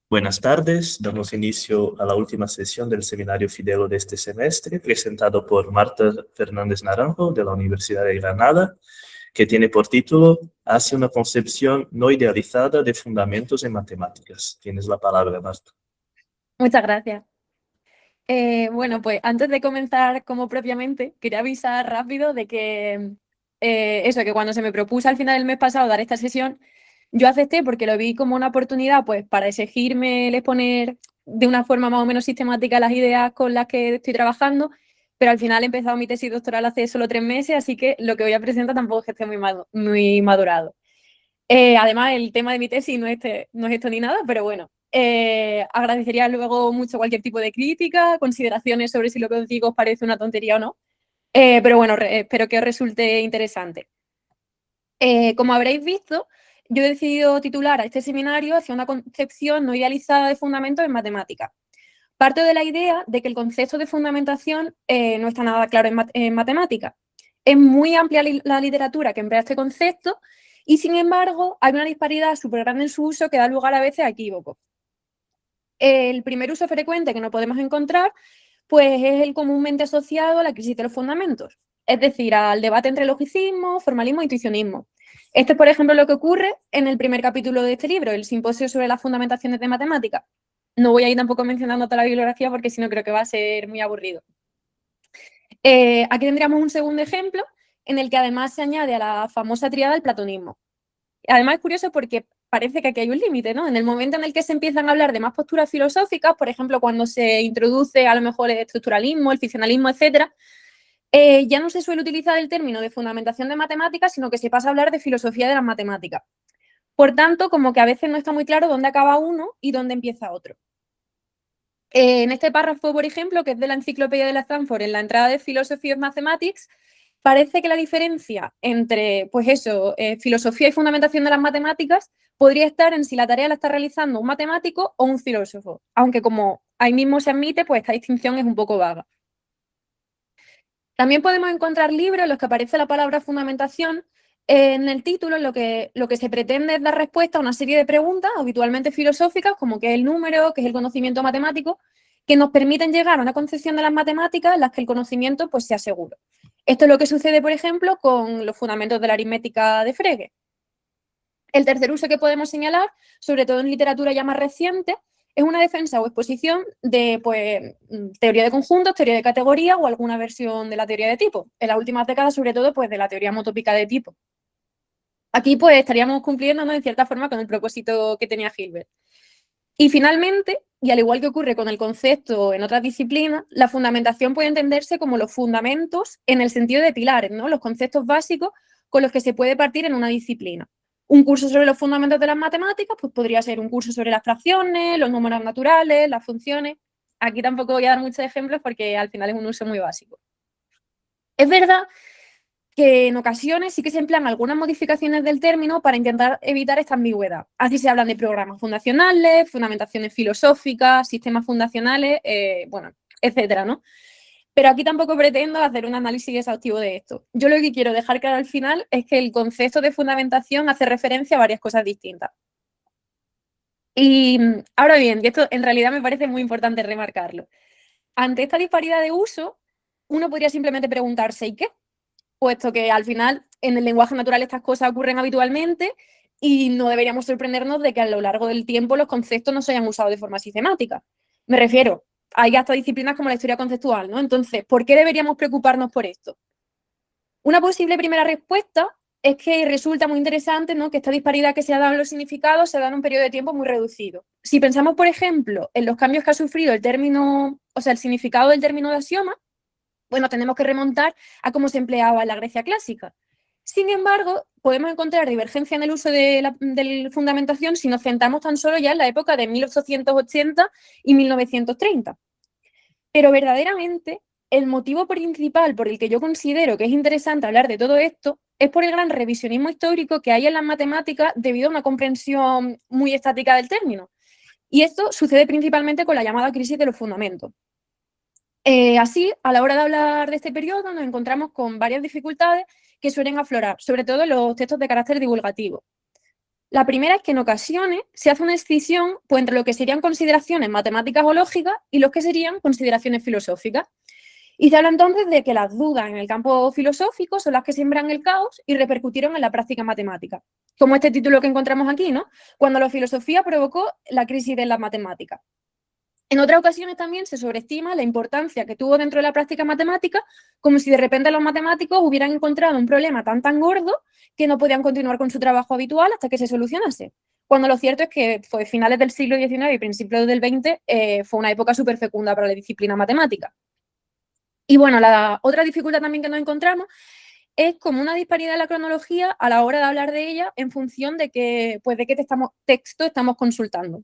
Buenas tardes, damos inicio a la última sesión del seminario Fidelo de este semestre, presentado por Marta Fernández Naranjo de la Universidad de Granada, que tiene por título Hacia una concepción no idealizada de fundamentos en matemáticas. Tienes la palabra, Marta. Muchas gracias. Bueno, pues antes de comenzar como propiamente, quería avisar rápido de que que cuando se me propuso al final del mes pasado dar esta sesión, yo acepté porque lo vi como una oportunidad pues para exigirme el exponer de una forma más o menos sistemática las ideas con las que estoy trabajando, pero al final he empezado mi tesis doctoral hace solo 3 meses, así que lo que voy a presentar tampoco es que esté muy madurado. Además, el tema de mi tesis no es esto ni nada, pero bueno, agradecería luego mucho cualquier tipo de crítica, consideraciones sobre si lo que os digo os parece una tontería o no. Pero bueno, espero que os resulte interesante. Como habréis visto, yo he decidido titular a este seminario hacia una concepción no idealizada de fundamentos en matemáticas. Parto de la idea de que el concepto de fundamentación no está nada claro en matemáticas. Es muy amplia la literatura que emplea este concepto y, sin embargo, hay una disparidad súper grande en su uso que da lugar a veces a equívocos. El primer uso frecuente que nos podemos encontrar pues, es el comúnmente asociado a la crisis de los fundamentos, es decir, al debate entre logicismo, formalismo e intuicionismo. Esto es, por ejemplo, lo que ocurre en el primer capítulo de este libro, el Simposio sobre las fundamentaciones de matemáticas. No voy a ir tampoco mencionando toda la bibliografía porque si no creo que va a ser muy aburrido. Aquí tendríamos un segundo ejemplo en el que además se añade a la famosa tríada el platonismo. Además es curioso porque parece que aquí hay un límite, ¿no? En el momento en el que se empiezan a hablar de más posturas filosóficas, por ejemplo, cuando se introduce a lo mejor el estructuralismo, el ficcionalismo, etcétera, ya no se suele utilizar el término de fundamentación de matemáticas, sino que se pasa a hablar de filosofía de las matemáticas. Por tanto, como que a veces no está muy claro dónde acaba uno y dónde empieza otro. En este párrafo, por ejemplo, que es de la Enciclopedia de la Stanford, en la entrada de Philosophy of Mathematics, parece que la diferencia entre, pues eso, filosofía y fundamentación de las matemáticas podría estar en si la tarea la está realizando un matemático o un filósofo, aunque como ahí mismo se admite, pues esta distinción es un poco vaga. También podemos encontrar libros en los que aparece la palabra fundamentación en el título, en lo que se pretende es dar respuesta a una serie de preguntas, habitualmente filosóficas, como qué es el número, qué es el conocimiento matemático, que nos permiten llegar a una concepción de las matemáticas en las que el conocimiento pues, sea seguro. Esto es lo que sucede, por ejemplo, con los fundamentos de la aritmética de Frege. El tercer uso que podemos señalar, sobre todo en literatura ya más reciente, es una defensa o exposición de pues, teoría de conjuntos, teoría de categoría o alguna versión de la teoría de tipo. En las últimas décadas, sobre todo, pues, de la teoría homotópica de tipo. Aquí pues estaríamos cumpliendo, ¿no?, en cierta forma con el propósito que tenía Hilbert. Y finalmente, y al igual que ocurre con el concepto en otras disciplinas, la fundamentación puede entenderse como los fundamentos en el sentido de pilares, ¿no?, los conceptos básicos con los que se puede partir en una disciplina. Un curso sobre los fundamentos de las matemáticas pues podría ser un curso sobre las fracciones, los números naturales, las funciones. Aquí tampoco voy a dar muchos ejemplos porque al final es un uso muy básico. Es verdad que en ocasiones sí que se emplean algunas modificaciones del término para intentar evitar esta ambigüedad. Así se hablan de programas fundacionales, fundamentaciones filosóficas, sistemas fundacionales, bueno, etcétera, ¿no? Pero aquí tampoco pretendo hacer un análisis exhaustivo de esto. Yo lo que quiero dejar claro al final es que el concepto de fundamentación hace referencia a varias cosas distintas. Y ahora bien, y esto en realidad me parece muy importante remarcarlo, ante esta disparidad de uso, uno podría simplemente preguntarse ¿y qué? Puesto que al final en el lenguaje natural estas cosas ocurren habitualmente y no deberíamos sorprendernos de que a lo largo del tiempo los conceptos no se hayan usado de forma sistemática. Me refiero, hay hasta disciplinas como la historia conceptual, ¿no? Entonces, ¿por qué deberíamos preocuparnos por esto? Una posible primera respuesta es que resulta muy interesante, ¿no?, que esta disparidad que se ha dado en los significados se da en un periodo de tiempo muy reducido. Si pensamos, por ejemplo, en los cambios que ha sufrido el término, o sea, el significado del término de axioma, bueno, tenemos que remontar a cómo se empleaba en la Grecia clásica. Sin embargo, podemos encontrar divergencia en el uso de la fundamentación si nos centramos tan solo ya en la época de 1880 y 1930. Pero verdaderamente, el motivo principal por el que yo considero que es interesante hablar de todo esto es por el gran revisionismo histórico que hay en las matemáticas debido a una comprensión muy estática del término. Y esto sucede principalmente con la llamada crisis de los fundamentos. Así, a la hora de hablar de este periodo, nos encontramos con varias dificultades que suelen aflorar, sobre todo en los textos de carácter divulgativo. La primera es que en ocasiones se hace una escisión pues, entre lo que serían consideraciones matemáticas o lógicas y lo que serían consideraciones filosóficas. Y se habla entonces de que las dudas en el campo filosófico son las que siembran el caos y repercutieron en la práctica matemática. Como este título que encontramos aquí, ¿no? Cuando la filosofía provocó la crisis de las matemáticas. En otras ocasiones también se sobreestima la importancia que tuvo dentro de la práctica matemática, como si de repente los matemáticos hubieran encontrado un problema tan gordo que no podían continuar con su trabajo habitual hasta que se solucionase. Cuando lo cierto es que fue finales del siglo XIX y principios del XX fue una época súper fecunda para la disciplina matemática. Y bueno, la otra dificultad también que nos encontramos es como una disparidad en la cronología a la hora de hablar de ella en función de qué texto estamos consultando.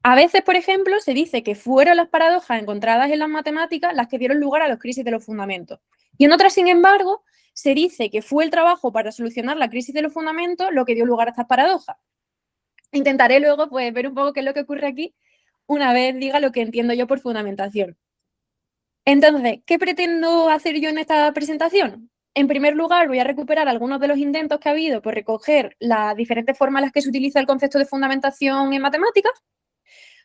A veces, por ejemplo, se dice que fueron las paradojas encontradas en las matemáticas las que dieron lugar a las crisis de los fundamentos. Y en otras, sin embargo, se dice que fue el trabajo para solucionar la crisis de los fundamentos lo que dio lugar a estas paradojas. Intentaré luego pues, ver un poco qué es lo que ocurre aquí una vez diga lo que entiendo yo por fundamentación. Entonces, ¿qué pretendo hacer yo en esta presentación? En primer lugar, voy a recuperar algunos de los intentos que ha habido por recoger las diferentes formas en las que se utiliza el concepto de fundamentación en matemáticas.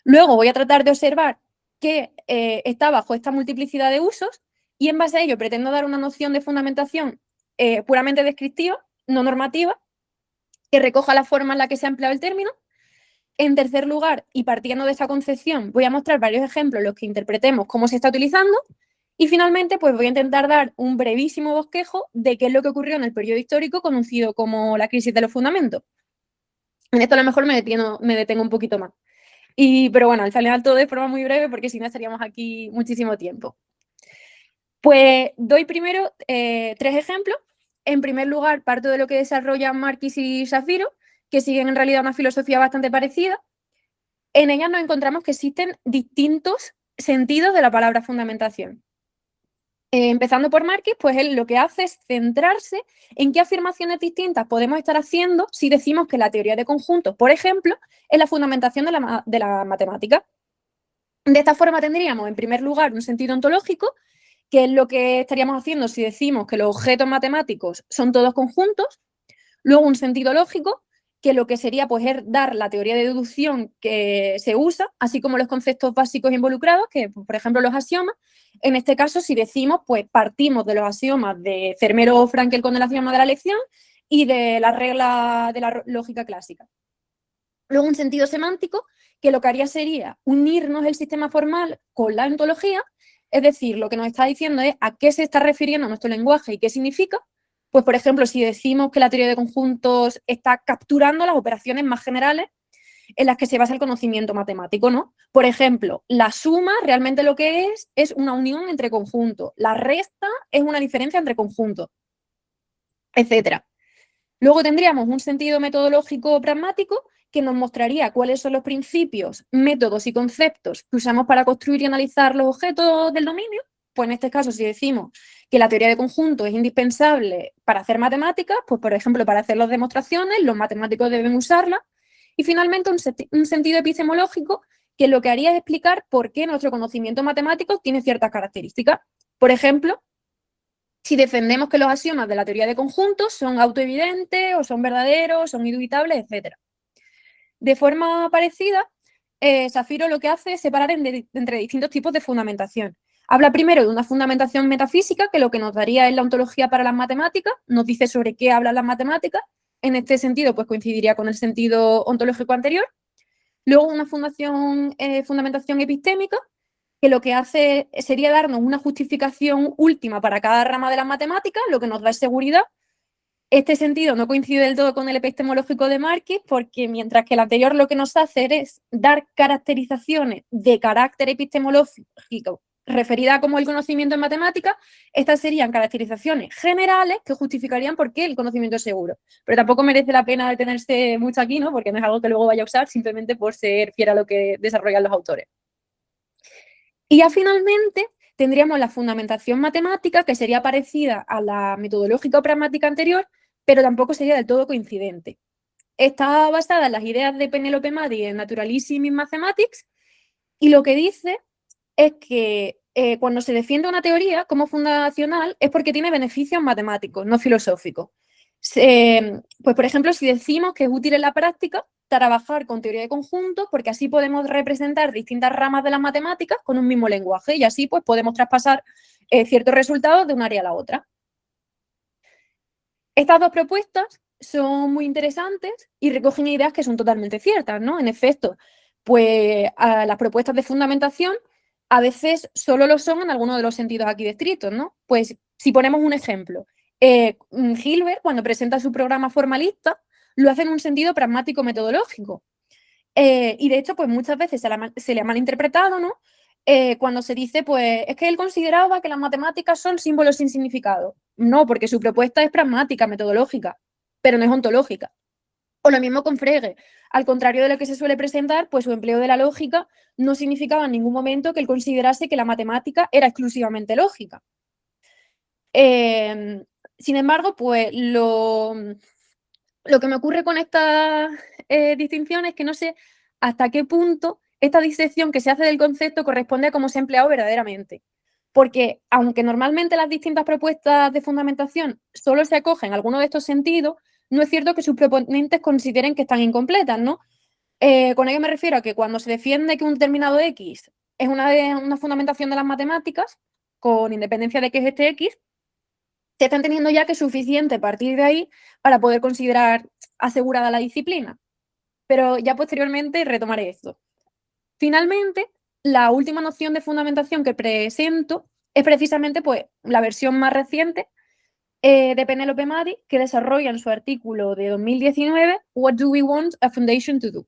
Luego voy a tratar de observar qué está bajo esta multiplicidad de usos y en base a ello pretendo dar una noción de fundamentación puramente descriptiva, no normativa, que recoja la forma en la que se ha empleado el término. En tercer lugar, y partiendo de esa concepción, voy a mostrar varios ejemplos en los que interpretemos cómo se está utilizando. Y finalmente, pues voy a intentar dar un brevísimo bosquejo de qué es lo que ocurrió en el periodo histórico conocido como la crisis de los fundamentos. En esto a lo mejor me detengo un poquito más. Pero bueno, al final todo de forma muy breve porque si no estaríamos aquí muchísimo tiempo. Pues doy primero 3 ejemplos. En primer lugar, parto de lo que desarrollan Marquis y Shapiro, que siguen en realidad una filosofía bastante parecida. En ellas nos encontramos que existen distintos sentidos de la palabra fundamentación. Empezando por Marquis, pues él lo que hace es centrarse en qué afirmaciones distintas podemos estar haciendo si decimos que la teoría de conjuntos, por ejemplo, es la fundamentación de la matemática. De esta forma tendríamos, en primer lugar, un sentido ontológico, que es lo que estaríamos haciendo si decimos que los objetos matemáticos son todos conjuntos. Luego un sentido lógico, que lo que sería pues, es dar la teoría de deducción que se usa, así como los conceptos básicos involucrados, que por ejemplo los axiomas. En este caso, si decimos, pues partimos de los axiomas de Zermelo o Frankel con el axioma de la elección y de la regla de la lógica clásica. Luego un sentido semántico, que lo que haría sería unirnos el sistema formal con la ontología, es decir, lo que nos está diciendo es a qué se está refiriendo nuestro lenguaje y qué significa. Pues, por ejemplo, si decimos que la teoría de conjuntos está capturando las operaciones más generales en las que se basa el conocimiento matemático, ¿no? Por ejemplo, la suma realmente lo que es una unión entre conjuntos, la resta es una diferencia entre conjuntos, etcétera. Luego tendríamos un sentido metodológico pragmático que nos mostraría cuáles son los principios, métodos y conceptos que usamos para construir y analizar los objetos del dominio. Pues en este caso, si decimos que la teoría de conjuntos es indispensable para hacer matemáticas, pues por ejemplo, para hacer las demostraciones, los matemáticos deben usarla. Y finalmente, un sentido epistemológico que lo que haría es explicar por qué nuestro conocimiento matemático tiene ciertas características. Por ejemplo, si defendemos que los axiomas de la teoría de conjuntos son autoevidentes o son verdaderos, son indubitables, etc. De forma parecida, Shapiro lo que hace es separar entre distintos tipos de fundamentación. Habla primero de una fundamentación metafísica, que lo que nos daría es la ontología para las matemáticas, nos dice sobre qué hablan las matemáticas. En este sentido, pues coincidiría con el sentido ontológico anterior. Luego una fundamentación epistémica, que lo que hace sería darnos una justificación última para cada rama de las matemáticas, lo que nos da seguridad. Este sentido no coincide del todo con el epistemológico de Marquis, porque mientras que el anterior lo que nos hace es dar caracterizaciones de carácter epistemológico referidas como el conocimiento en matemáticas, estas serían caracterizaciones generales que justificarían por qué el conocimiento es seguro. Pero tampoco merece la pena detenerse mucho aquí, ¿no? Porque no es algo que luego vaya a usar simplemente por ser fiel a lo que desarrollan los autores. Y ya finalmente tendríamos la fundamentación matemática, que sería parecida a la metodológica o pragmática anterior, pero tampoco sería del todo coincidente. Está basada en las ideas de Penelope Maddy en Naturalism in Mathematics, y lo que dice es que cuando se defiende una teoría como fundacional es porque tiene beneficios matemáticos, no filosóficos. Pues, por ejemplo, si decimos que es útil en la práctica trabajar con teoría de conjuntos, porque así podemos representar distintas ramas de las matemáticas con un mismo lenguaje y así pues podemos traspasar ciertos resultados de un área a la otra. Estas dos propuestas son muy interesantes y recogen ideas que son totalmente ciertas, ¿no? En efecto, pues las propuestas de fundamentación a veces solo lo son en alguno de los sentidos aquí descritos, ¿no? Pues si ponemos un ejemplo, Hilbert, cuando presenta su programa formalista, lo hace en un sentido pragmático metodológico. Y de hecho, pues muchas veces se le ha malinterpretado, ¿no? Cuando se dice, pues, es que él consideraba que las matemáticas son símbolos sin significado. No, porque su propuesta es pragmática, metodológica, pero no es ontológica. O lo mismo con Frege. Al contrario de lo que se suele presentar, pues su empleo de la lógica no significaba en ningún momento que él considerase que la matemática era exclusivamente lógica. Sin embargo, pues lo que me ocurre con esta distinción es que no sé hasta qué punto esta disección que se hace del concepto corresponde a cómo se ha empleado verdaderamente. Porque aunque normalmente las distintas propuestas de fundamentación solo se acogen a alguno de estos sentidos, no es cierto que sus proponentes consideren que están incompletas, ¿no? Con ello me refiero a que cuando se defiende que un determinado X es una fundamentación de las matemáticas, con independencia de que es este X, se está entendiendo ya que es suficiente partir de ahí para poder considerar asegurada la disciplina. Pero ya posteriormente retomaré esto. Finalmente, la última noción de fundamentación que presento es precisamente pues, la versión más reciente de Penelope Maddy, que desarrolla en su artículo de 2019, What do we want a foundation to do?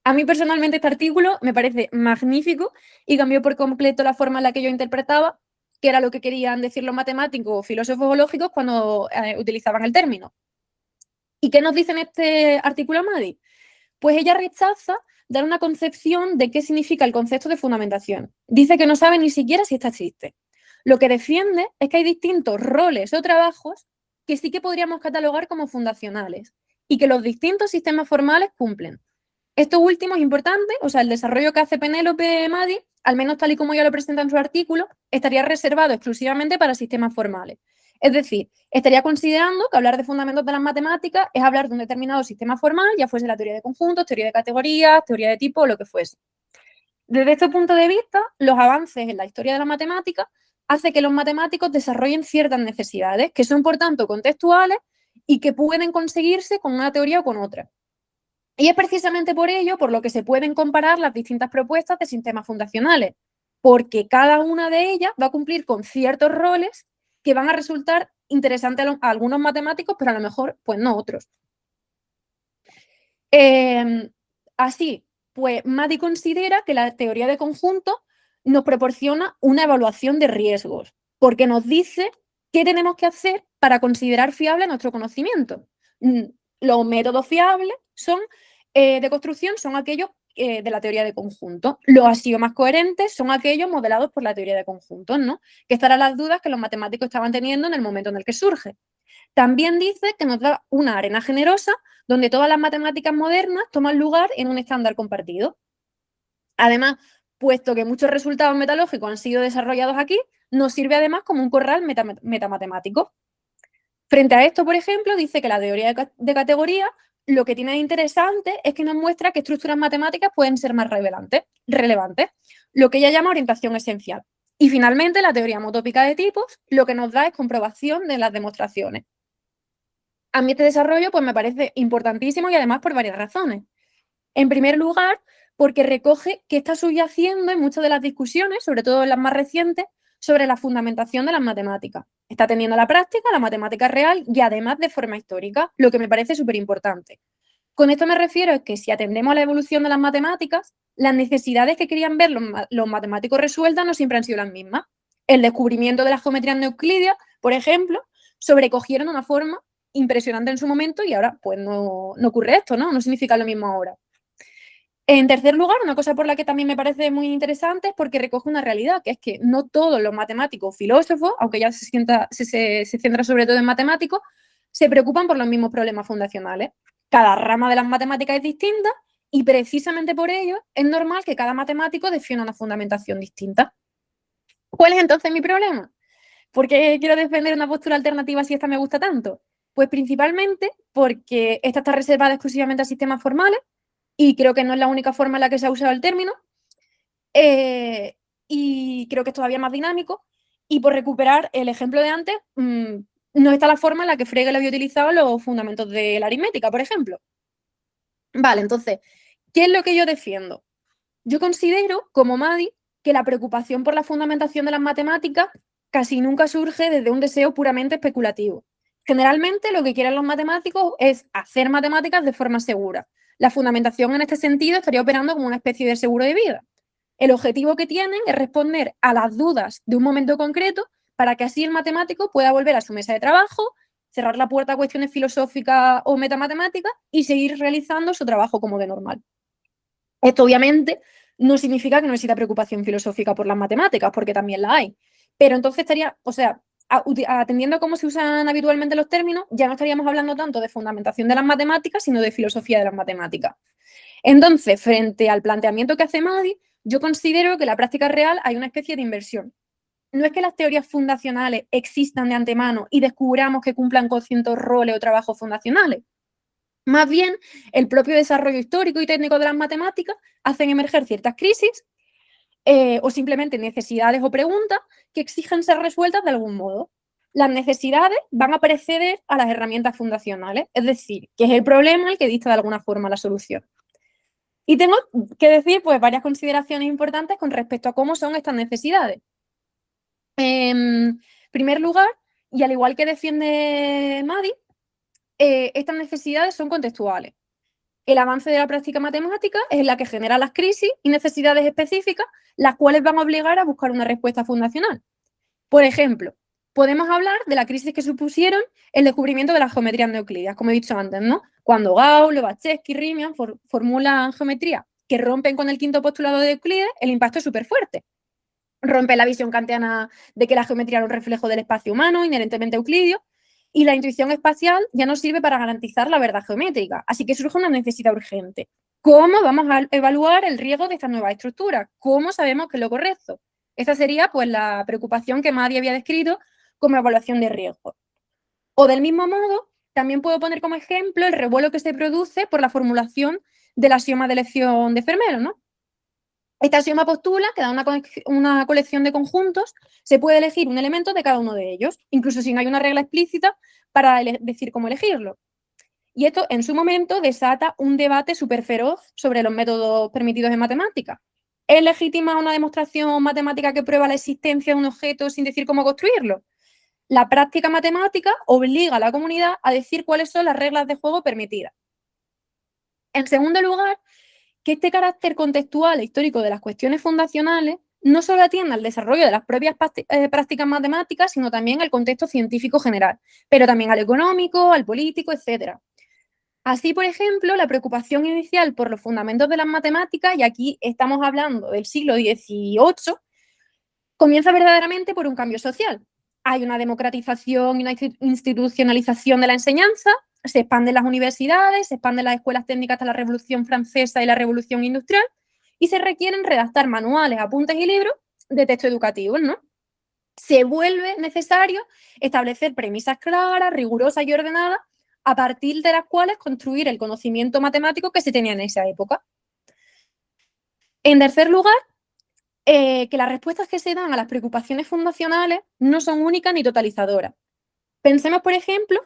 A mí personalmente este artículo me parece magnífico y cambió por completo la forma en la que yo interpretaba que era lo que querían decir los matemáticos o filósofos o lógicos cuando utilizaban el término. ¿Y qué nos dice en este artículo Maddy? Pues ella rechaza dar una concepción de qué significa el concepto de fundamentación. Dice que no sabe ni siquiera si esta existe. Lo que defiende es que hay distintos roles o trabajos que sí que podríamos catalogar como fundacionales y que los distintos sistemas formales cumplen. Esto último es importante, o sea, el desarrollo que hace Penélope Maddy, al menos tal y como ella lo presenta en su artículo, estaría reservado exclusivamente para sistemas formales. Es decir, estaría considerando que hablar de fundamentos de las matemáticas es hablar de un determinado sistema formal, ya fuese la teoría de conjuntos, teoría de categorías, teoría de tipo o lo que fuese. Desde este punto de vista, los avances en la historia de la matemática hacen que los matemáticos desarrollen ciertas necesidades que son, por tanto, contextuales y que pueden conseguirse con una teoría o con otra. Y es precisamente por ello por lo que se pueden comparar las distintas propuestas de sistemas fundacionales, porque cada una de ellas va a cumplir con ciertos roles que van a resultar interesantes a algunos matemáticos, pero a lo mejor pues no otros. Así, pues Maddy considera que la teoría de conjuntos nos proporciona una evaluación de riesgos, porque nos dice qué tenemos que hacer para considerar fiable nuestro conocimiento. Los métodos fiables de construcción son aquellos de la teoría de conjuntos. Los axiomas coherentes son aquellos modelados por la teoría de conjuntos, ¿no? Que estas eran las dudas que los matemáticos estaban teniendo en el momento en el que surge. También dice que nos da una arena generosa donde todas las matemáticas modernas toman lugar en un estándar compartido. Además, puesto que muchos resultados metalógicos han sido desarrollados aquí, nos sirve además como un corral metamatemático. Frente a esto, por ejemplo, dice que la teoría de categoría lo que tiene de interesante es que nos muestra que estructuras matemáticas pueden ser más relevantes, lo que ella llama orientación esencial. Y finalmente, la teoría homotópica de tipos lo que nos da es comprobación de las demostraciones. A mí este desarrollo pues, me parece importantísimo y además por varias razones. En primer lugar, porque recoge qué está subyaciendo en muchas de las discusiones, sobre todo en las más recientes, sobre la fundamentación de las matemáticas. Está teniendo la práctica, la matemática real y además de forma histórica, lo que me parece súper importante. Con esto me refiero a que si atendemos a la evolución de las matemáticas, las necesidades que querían ver los matemáticos resueltas no siempre han sido las mismas. El descubrimiento de las geometrías no euclidias, por ejemplo, sobrecogieron de una forma impresionante en su momento y ahora pues no ocurre esto, ¿no? No significa lo mismo ahora. En tercer lugar, una cosa por la que también me parece muy interesante es porque recoge una realidad, que es que no todos los matemáticos filósofos, aunque ya se centra sobre todo en matemáticos, se preocupan por los mismos problemas fundacionales. Cada rama de las matemáticas es distinta y precisamente por ello es normal que cada matemático defienda una fundamentación distinta. ¿Cuál es entonces mi problema? ¿Por qué quiero defender una postura alternativa si esta me gusta tanto? Pues principalmente porque esta está reservada exclusivamente a sistemas formales y creo que no es la única forma en la que se ha usado el término. Y creo que es todavía más dinámico. Y por recuperar el ejemplo de antes, no está la forma en la que Frege lo había utilizado en los fundamentos de la aritmética, por ejemplo. Vale, entonces, ¿qué es lo que yo defiendo? Yo considero, como Madi, que la preocupación por la fundamentación de las matemáticas casi nunca surge desde un deseo puramente especulativo. Generalmente lo que quieren los matemáticos es hacer matemáticas de forma segura. La fundamentación en este sentido estaría operando como una especie de seguro de vida. El objetivo que tienen es responder a las dudas de un momento concreto para que así el matemático pueda volver a su mesa de trabajo, cerrar la puerta a cuestiones filosóficas o metamatemáticas y seguir realizando su trabajo como de normal. Esto obviamente no significa que no exista preocupación filosófica por las matemáticas, porque también la hay. Pero entonces estaría, o sea, atendiendo a cómo se usan habitualmente los términos, ya no estaríamos hablando tanto de fundamentación de las matemáticas, sino de filosofía de las matemáticas. Entonces, frente al planteamiento que hace Madi, yo considero que en la práctica real hay una especie de inversión. No es que las teorías fundacionales existan de antemano y descubramos que cumplan con ciertos roles o trabajos fundacionales. Más bien, el propio desarrollo histórico y técnico de las matemáticas hacen emerger ciertas crisis o simplemente necesidades o preguntas que exigen ser resueltas de algún modo. Las necesidades van a preceder a las herramientas fundacionales, es decir, que es el problema el que dicta de alguna forma la solución. Y tengo que decir pues, varias consideraciones importantes con respecto a cómo son estas necesidades. En primer lugar, y al igual que defiende Madi, estas necesidades son contextuales. El avance de la práctica matemática es la que genera las crisis y necesidades específicas, las cuales van a obligar a buscar una respuesta fundacional. Por ejemplo, podemos hablar de la crisis que supusieron el descubrimiento de las geometrías no euclidias, como he dicho antes, ¿no? Cuando Gauss, Lobachevsky y Riemann formulan geometrías que rompen con el quinto postulado de Euclides, el impacto es súper fuerte. Rompe la visión kantiana de que la geometría era un reflejo del espacio humano, inherentemente euclidio, y la intuición espacial ya no sirve para garantizar la verdad geométrica. Así que surge una necesidad urgente. ¿Cómo vamos a evaluar el riesgo de estas nuevas estructuras? ¿Cómo sabemos que es lo correcto? Esta sería pues la preocupación que Madi había descrito como evaluación de riesgo. O del mismo modo, también puedo poner como ejemplo el revuelo que se produce por la formulación del axioma de elección de Fermat, ¿no? Este axioma postula que dada una colección de conjuntos, se puede elegir un elemento de cada uno de ellos, incluso si no hay una regla explícita para decir cómo elegirlo. Y esto, en su momento, desata un debate súper feroz sobre los métodos permitidos en matemáticas. ¿Es legítima una demostración matemática que prueba la existencia de un objeto sin decir cómo construirlo? La práctica matemática obliga a la comunidad a decir cuáles son las reglas de juego permitidas. En segundo lugar, que este carácter contextual e histórico de las cuestiones fundacionales no solo atiende al desarrollo de las propias prácticas matemáticas, sino también al contexto científico general, pero también al económico, al político, etc. Así, por ejemplo, la preocupación inicial por los fundamentos de las matemáticas, y aquí estamos hablando del siglo XVIII, comienza verdaderamente por un cambio social. Hay una democratización y una institucionalización de la enseñanza, se expanden las universidades, se expanden las escuelas técnicas hasta la Revolución Francesa y la Revolución Industrial, y se requieren redactar manuales, apuntes y libros de texto educativos, ¿no? Se vuelve necesario establecer premisas claras, rigurosas y ordenadas, a partir de las cuales construir el conocimiento matemático que se tenía en esa época. En tercer lugar, que las respuestas que se dan a las preocupaciones fundacionales no son únicas ni totalizadoras. Pensemos, por ejemplo,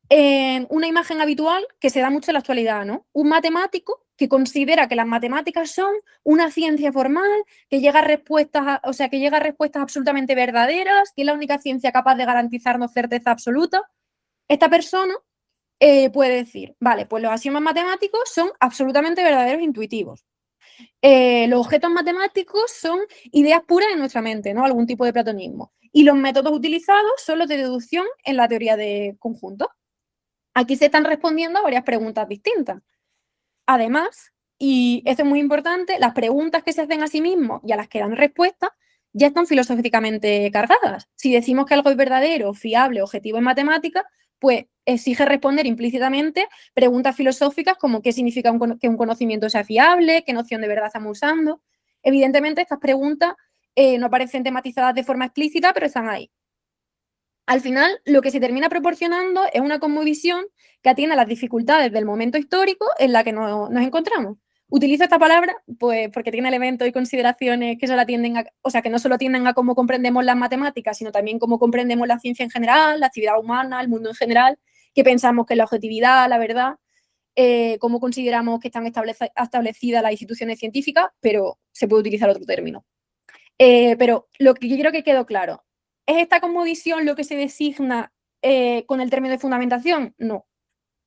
en una imagen habitual que se da mucho en la actualidad, ¿no? Un matemático que considera que las matemáticas son una ciencia formal, que llega a respuestas, que llega a respuestas absolutamente verdaderas, que es la única ciencia capaz de garantizarnos certeza absoluta. Esta persona puede decir, vale, pues los axiomas matemáticos son absolutamente verdaderos e intuitivos. Los objetos matemáticos son ideas puras en nuestra mente, ¿no? Algún tipo de platonismo. Y los métodos utilizados son los de deducción en la teoría de conjuntos. Aquí se están respondiendo a varias preguntas distintas. Además, y esto es muy importante, las preguntas que se hacen a sí mismos y a las que dan respuesta ya están filosóficamente cargadas. Si decimos que algo es verdadero, fiable, objetivo en matemáticas, pues exige responder implícitamente preguntas filosóficas como qué significa que un conocimiento sea fiable, qué noción de verdad estamos usando. Evidentemente, estas preguntas no aparecen tematizadas de forma explícita, pero están ahí. Al final, lo que se termina proporcionando es una cosmovisión que atiende a las dificultades del momento histórico en la que nos encontramos. Utilizo esta palabra pues, porque tiene elementos y consideraciones que, que no solo atienden a cómo comprendemos las matemáticas, sino también cómo comprendemos la ciencia en general, la actividad humana, el mundo en general, qué pensamos que es la objetividad, la verdad, cómo consideramos que están establecidas las instituciones científicas, pero se puede utilizar otro término. Pero lo que yo creo que quedó claro, ¿es esta cosmovisión lo que se designa con el término de fundamentación? No.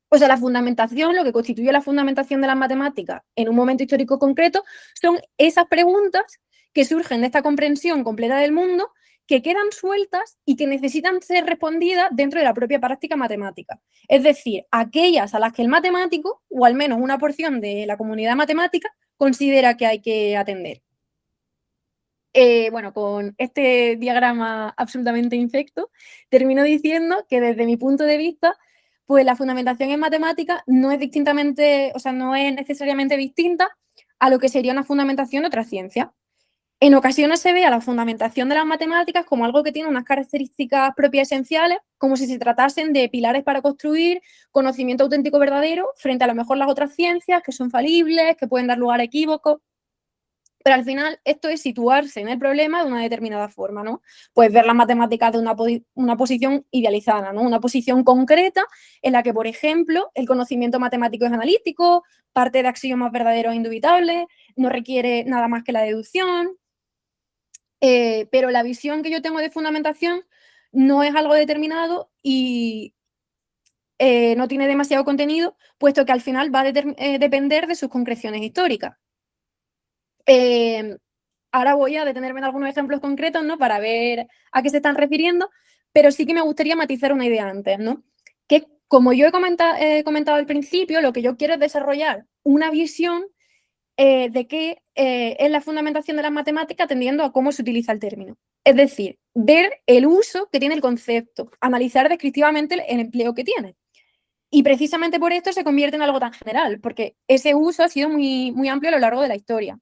O sea, la fundamentación, lo que constituye la fundamentación de las matemáticas en un momento histórico concreto, son esas preguntas que surgen de esta comprensión completa del mundo, que quedan sueltas y que necesitan ser respondidas dentro de la propia práctica matemática. Es decir, aquellas a las que el matemático, o al menos una porción de la comunidad matemática, considera que hay que atender. Bueno, con este diagrama absolutamente infecto, termino diciendo que desde mi punto de vista, pues la fundamentación en matemáticas no es no es necesariamente distinta a lo que sería una fundamentación de otra ciencia. En ocasiones se ve a la fundamentación de las matemáticas como algo que tiene unas características propias esenciales, como si se tratasen de pilares para construir conocimiento auténtico verdadero frente a lo mejor las otras ciencias que son falibles, que pueden dar lugar a equívocos. Pero al final esto es situarse en el problema de una determinada forma, ¿no? Pues ver las matemáticas de una posición idealizada, ¿no? Una posición concreta en la que, por ejemplo, el conocimiento matemático es analítico, parte de axiomas verdaderos e indubitables, no requiere nada más que la deducción. Pero la visión que yo tengo de fundamentación no es algo determinado y no tiene demasiado contenido, puesto que al final va a depender de sus concreciones históricas. Ahora voy a detenerme en algunos ejemplos concretos, ¿no? Para ver a qué se están refiriendo, pero sí que me gustaría matizar una idea antes, ¿no? Que como yo he comentado al principio, lo que yo quiero es desarrollar una visión de qué es la fundamentación de las matemáticas atendiendo a cómo se utiliza el término. Es decir, ver el uso que tiene el concepto, analizar descriptivamente el empleo que tiene. Y precisamente por esto se convierte en algo tan general, porque ese uso ha sido muy, muy amplio a lo largo de la historia.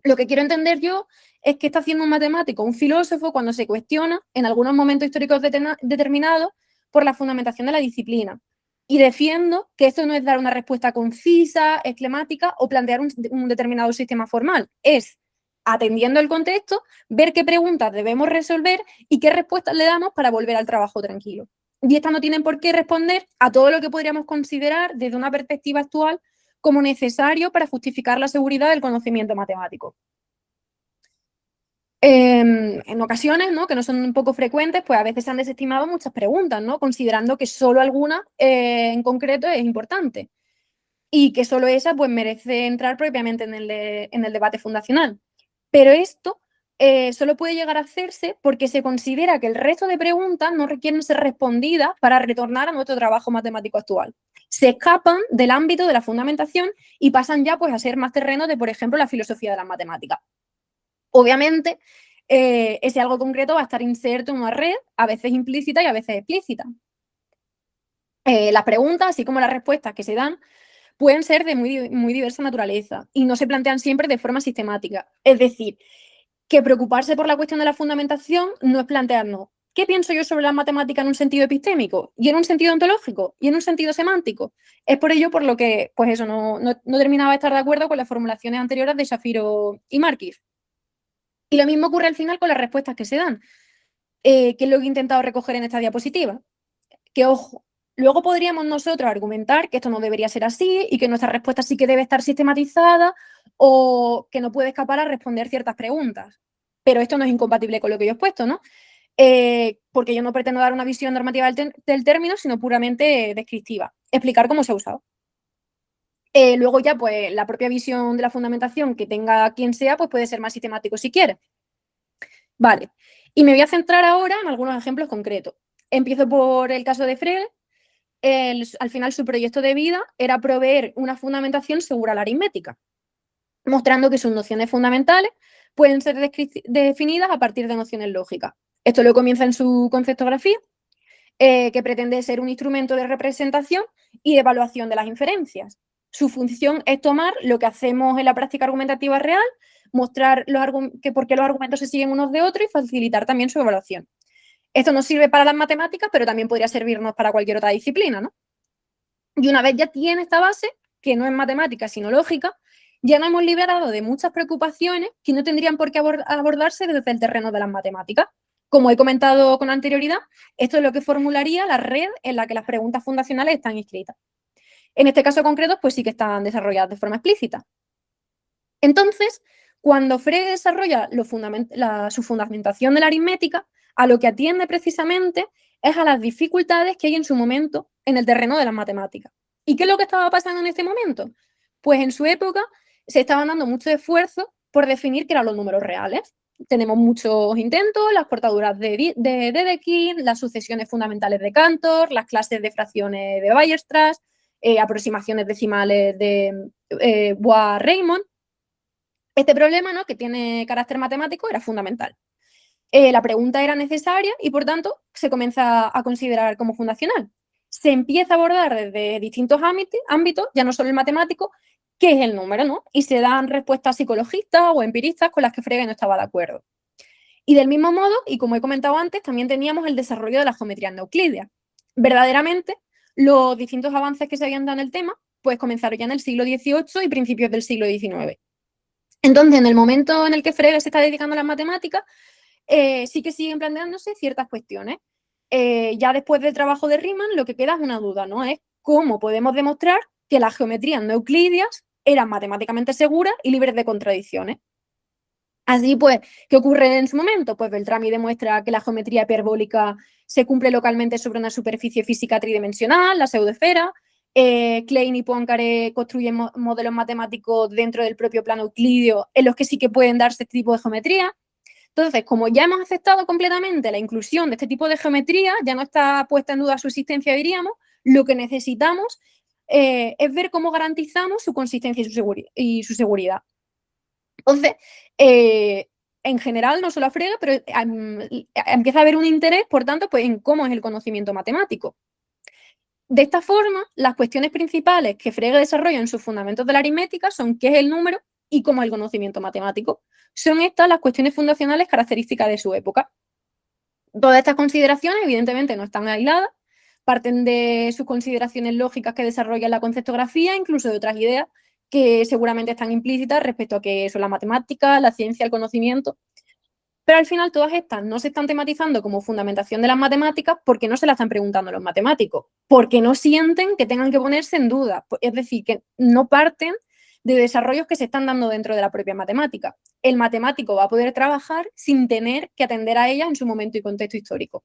Lo que quiero entender yo es qué está haciendo un matemático, un filósofo, cuando se cuestiona en algunos momentos históricos determinados por la fundamentación de la disciplina. Y defiendo que esto no es dar una respuesta concisa, esquemática o plantear un determinado sistema formal. Es, atendiendo el contexto, ver qué preguntas debemos resolver y qué respuestas le damos para volver al trabajo tranquilo. Y estas no tienen por qué responder a todo lo que podríamos considerar desde una perspectiva actual como necesario para justificar la seguridad del conocimiento matemático. En ocasiones, ¿no? Que no son un poco frecuentes, pues a veces se han desestimado muchas preguntas, ¿no? Considerando que solo alguna en concreto es importante y que solo esa pues merece entrar propiamente en el debate fundacional. Pero esto solo puede llegar a hacerse porque se considera que el resto de preguntas no requieren ser respondidas para retornar a nuestro trabajo matemático actual. Se escapan del ámbito de la fundamentación y pasan ya pues, a ser más terreno de, por ejemplo, la filosofía de las matemáticas. Obviamente, ese algo concreto va a estar inserto en una red, a veces implícita y a veces explícita. Las preguntas, así como las respuestas que se dan, pueden ser de muy diversa naturaleza y no se plantean siempre de forma sistemática. Es decir, que preocuparse por la cuestión de la fundamentación no es plantearnos ¿qué pienso yo sobre la matemática en un sentido epistémico? ¿Y en un sentido ontológico? ¿Y en un sentido semántico? Es por ello por lo que, pues eso, no terminaba de estar de acuerdo con las formulaciones anteriores de Shapiro y Markif. Y lo mismo ocurre al final con las respuestas que se dan, que es lo que he intentado recoger en esta diapositiva. Que, ojo, luego podríamos nosotros argumentar que esto no debería ser así y que nuestra respuesta sí que debe estar sistematizada o que no puede escapar a responder ciertas preguntas. Pero esto no es incompatible con lo que yo he expuesto, ¿no? Porque yo no pretendo dar una visión normativa del término, sino puramente descriptiva. Explicar cómo se ha usado. Luego ya, pues, la propia visión de la fundamentación que tenga quien sea, pues puede ser más sistemático si quiere. Vale. Y me voy a centrar ahora en algunos ejemplos concretos. Empiezo por el caso de Frege. Al final su proyecto de vida era proveer una fundamentación segura a la aritmética, mostrando que sus nociones fundamentales pueden ser definidas a partir de nociones lógicas. Esto lo comienza en su conceptografía, que pretende ser un instrumento de representación y de evaluación de las inferencias. Su función es tomar lo que hacemos en la práctica argumentativa real, mostrar por qué los argumentos se siguen unos de otros y facilitar también su evaluación. Esto nos sirve para las matemáticas, pero también podría servirnos para cualquier otra disciplina, ¿no? Y una vez ya tiene esta base, que no es matemática, sino lógica, ya nos hemos liberado de muchas preocupaciones que no tendrían por qué abordarse desde el terreno de las matemáticas. Como he comentado con anterioridad, esto es lo que formularía la red en la que las preguntas fundacionales están inscritas. En este caso concreto, pues sí que están desarrolladas de forma explícita. Entonces, cuando Frege desarrolla su fundamentación de la aritmética, a lo que atiende precisamente es a las dificultades que hay en su momento en el terreno de las matemáticas. ¿Y qué es lo que estaba pasando en este momento? Pues en su época se estaban dando mucho esfuerzo por definir qué eran los números reales. Tenemos muchos intentos, las cortaduras de Dedekind, las sucesiones fundamentales de Cantor, las clases de fracciones de Weierstrass, aproximaciones decimales de Bois-Reymond. Este problema, ¿no?, que tiene carácter matemático, era fundamental. La pregunta era necesaria y, por tanto, se comienza a considerar como fundacional. Se empieza a abordar desde distintos ámbitos, ya no solo el matemático, qué es el número, ¿no? Y se dan respuestas psicologistas o empiristas con las que Frege no estaba de acuerdo. Y del mismo modo, y como he comentado antes, también teníamos el desarrollo de las geometrías no euclídeas. Verdaderamente, los distintos avances que se habían dado en el tema, pues comenzaron ya en el siglo XVIII y principios del siglo XIX. Entonces, en el momento en el que Frege se está dedicando a las matemáticas, sí que siguen planteándose ciertas cuestiones. Ya después del trabajo de Riemann, lo que queda es una duda, ¿no? Es cómo podemos demostrar que las geometrías no euclídeas eran matemáticamente seguras y libres de contradicciones. Así pues, ¿qué ocurre en su momento? Pues Beltrami demuestra que la geometría hiperbólica se cumple localmente sobre una superficie física tridimensional, la pseudoesfera. Klein y Poincaré construyen modelos matemáticos dentro del propio plano euclídeo en los que sí que pueden darse este tipo de geometría. Entonces, como ya hemos aceptado completamente la inclusión de este tipo de geometría, ya no está puesta en duda su existencia, diríamos, lo que necesitamos es ver cómo garantizamos su consistencia y su seguridad. Entonces, en general, no solo a Frege, pero empieza a haber un interés, por tanto, pues, en cómo es el conocimiento matemático. De esta forma, las cuestiones principales que Frege desarrolla en sus fundamentos de la aritmética son qué es el número y cómo es el conocimiento matemático. Son estas las cuestiones fundacionales características de su época. Todas estas consideraciones, evidentemente, no están aisladas, parten de sus consideraciones lógicas que desarrolla la conceptografía, incluso de otras ideas que seguramente están implícitas respecto a qué son la matemática, la ciencia, el conocimiento. Pero al final todas estas no se están tematizando como fundamentación de las matemáticas porque no se las están preguntando los matemáticos, porque no sienten que tengan que ponerse en duda. Es decir, que no parten de desarrollos que se están dando dentro de la propia matemática. El matemático va a poder trabajar sin tener que atender a ellas en su momento y contexto histórico.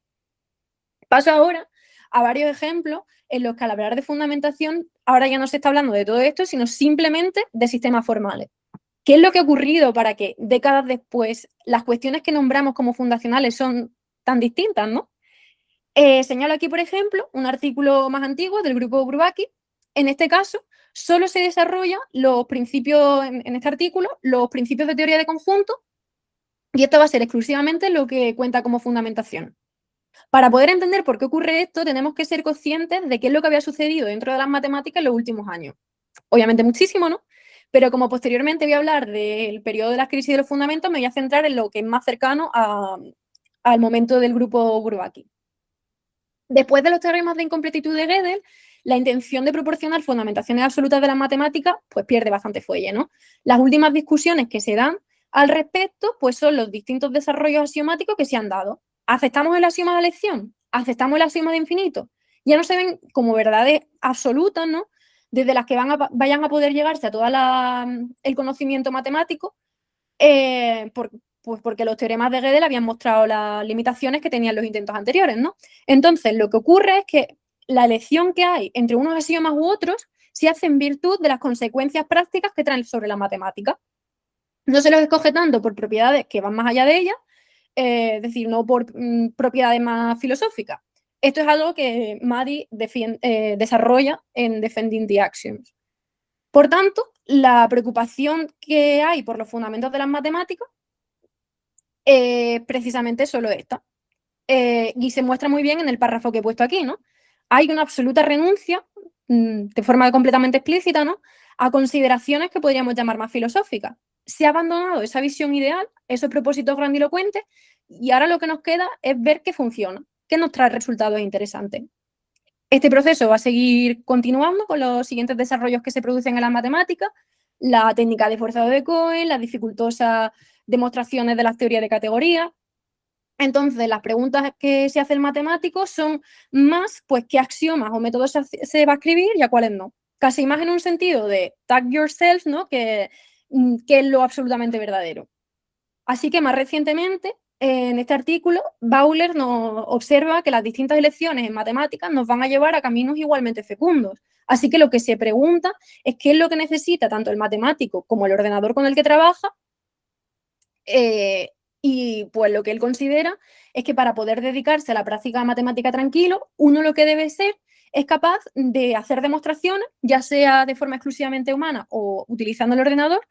Paso ahora a varios ejemplos en los que al hablar de fundamentación, ahora ya no se está hablando de todo esto, sino simplemente de sistemas formales. ¿Qué es lo que ha ocurrido para que décadas después las cuestiones que nombramos como fundacionales son tan distintas, ¿no? Señalo aquí, por ejemplo, un artículo más antiguo del grupo Bourbaki. En este caso, solo se desarrollan los principios, en este artículo, los principios de teoría de conjunto, y esto va a ser exclusivamente lo que cuenta como fundamentación. Para poder entender por qué ocurre esto, tenemos que ser conscientes de qué es lo que había sucedido dentro de las matemáticas en los últimos años. Obviamente muchísimo, ¿no? Pero como posteriormente voy a hablar del periodo de la crisis de los fundamentos, me voy a centrar en lo que es más cercano al momento del grupo Bourbaki. Después de los teoremas de incompletitud de Gödel, la intención de proporcionar fundamentaciones absolutas de las matemáticas pues pierde bastante fuelle, ¿no? Las últimas discusiones que se dan al respecto pues son los distintos desarrollos axiomáticos que se han dado. ¿Aceptamos el axioma de elección? ¿Aceptamos el axioma de infinito? Ya no se ven como verdades absolutas, ¿no?, desde las que vayan a poder llegarse a todo el conocimiento matemático, pues porque los teoremas de Gödel habían mostrado las limitaciones que tenían los intentos anteriores, ¿no? Entonces, lo que ocurre es que la elección que hay entre unos axiomas u otros se hace en virtud de las consecuencias prácticas que traen sobre la matemática. No se los escoge tanto por propiedades que van más allá de ellas, es decir, no por propiedades más filosóficas. Esto es algo que Maddy desarrolla en Defending the Axioms. Por tanto, la preocupación que hay por los fundamentos de las matemáticas es precisamente solo esta. Y se muestra muy bien en el párrafo que he puesto aquí, ¿no? Hay una absoluta renuncia, de forma completamente explícita, ¿no?, a consideraciones que podríamos llamar más filosóficas. se ha abandonado esa visión ideal, esos propósitos grandilocuentes, y ahora lo que nos queda es ver qué funciona, qué nos trae resultados interesantes. Este proceso va a seguir continuando con los siguientes desarrollos que se producen en las matemáticas, la técnica de forzado de Cohen, las dificultosas demostraciones de las teorías de categoría. Entonces, las preguntas que se hace el matemático son más, pues, qué axiomas o métodos se va a escribir y a cuáles no. Casi más en un sentido de tag yourself, ¿no? Que es lo absolutamente verdadero. Así que más recientemente, en este artículo, Bowler nos observa que las distintas elecciones en matemáticas nos van a llevar a caminos igualmente fecundos. Así que lo que se pregunta es qué es lo que necesita tanto el matemático como el ordenador con el que trabaja, y pues lo que él considera es que para poder dedicarse a la práctica matemática tranquilo, uno lo que debe ser es capaz de hacer demostraciones, ya sea de forma exclusivamente humana o utilizando el ordenador,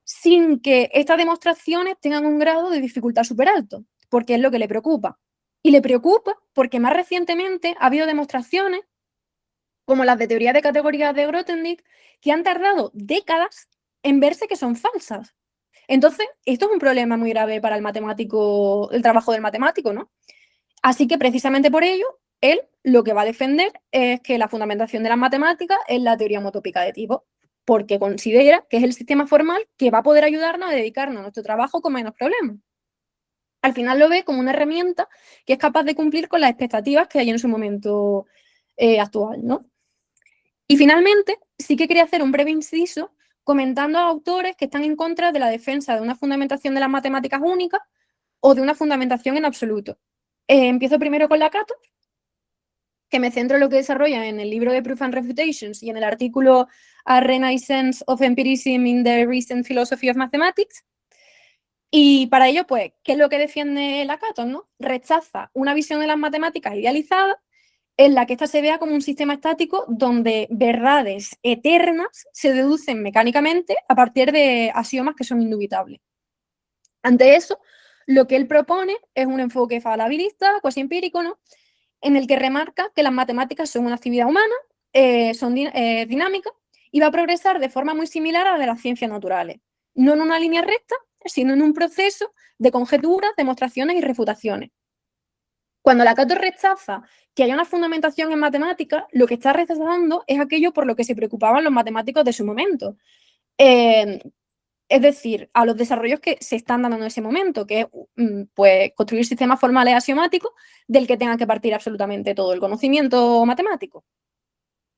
sin que estas demostraciones tengan un grado de dificultad súper alto, porque es lo que le preocupa. Y le preocupa porque más recientemente ha habido demostraciones, como las de teoría de categorías de Grothendieck, que han tardado décadas en verse que son falsas. Entonces, esto es un problema muy grave para el matemático, el trabajo del matemático, ¿no? Así que precisamente por ello, él lo que va a defender es que la fundamentación de las matemáticas es la teoría homotópica de tipo, porque considera que es el sistema formal que va a poder ayudarnos a dedicarnos a nuestro trabajo con menos problemas. Al final lo ve como una herramienta que es capaz de cumplir con las expectativas que hay en su momento actual, ¿no? Y finalmente, sí que quería hacer un breve inciso comentando a autores que están en contra de la defensa de una fundamentación de las matemáticas únicas o de una fundamentación en absoluto. Empiezo primero con Lakatos, que me centro en lo que desarrolla en el libro de Proof and Refutations y en el artículo A Renaissance of Empirism in the Recent Philosophy of Mathematics. Y para ello, pues, ¿qué es lo que defiende Lakatos, no? Rechaza una visión de las matemáticas idealizada en la que ésta se vea como un sistema estático donde verdades eternas se deducen mecánicamente a partir de axiomas que son indubitables. Ante eso, lo que él propone es un enfoque falabilista, cuasi empírico, ¿no? En el que remarca que las matemáticas son una actividad humana, son dinámicas y va a progresar de forma muy similar a la de las ciencias naturales, no en una línea recta, sino en un proceso de conjeturas, demostraciones y refutaciones. Cuando Lakatos rechaza que haya una fundamentación en matemáticas, lo que está rechazando es aquello por lo que se preocupaban los matemáticos de su momento. Es decir, a los desarrollos que se están dando en ese momento, que es pues, construir sistemas formales axiomáticos del que tenga que partir absolutamente todo el conocimiento matemático.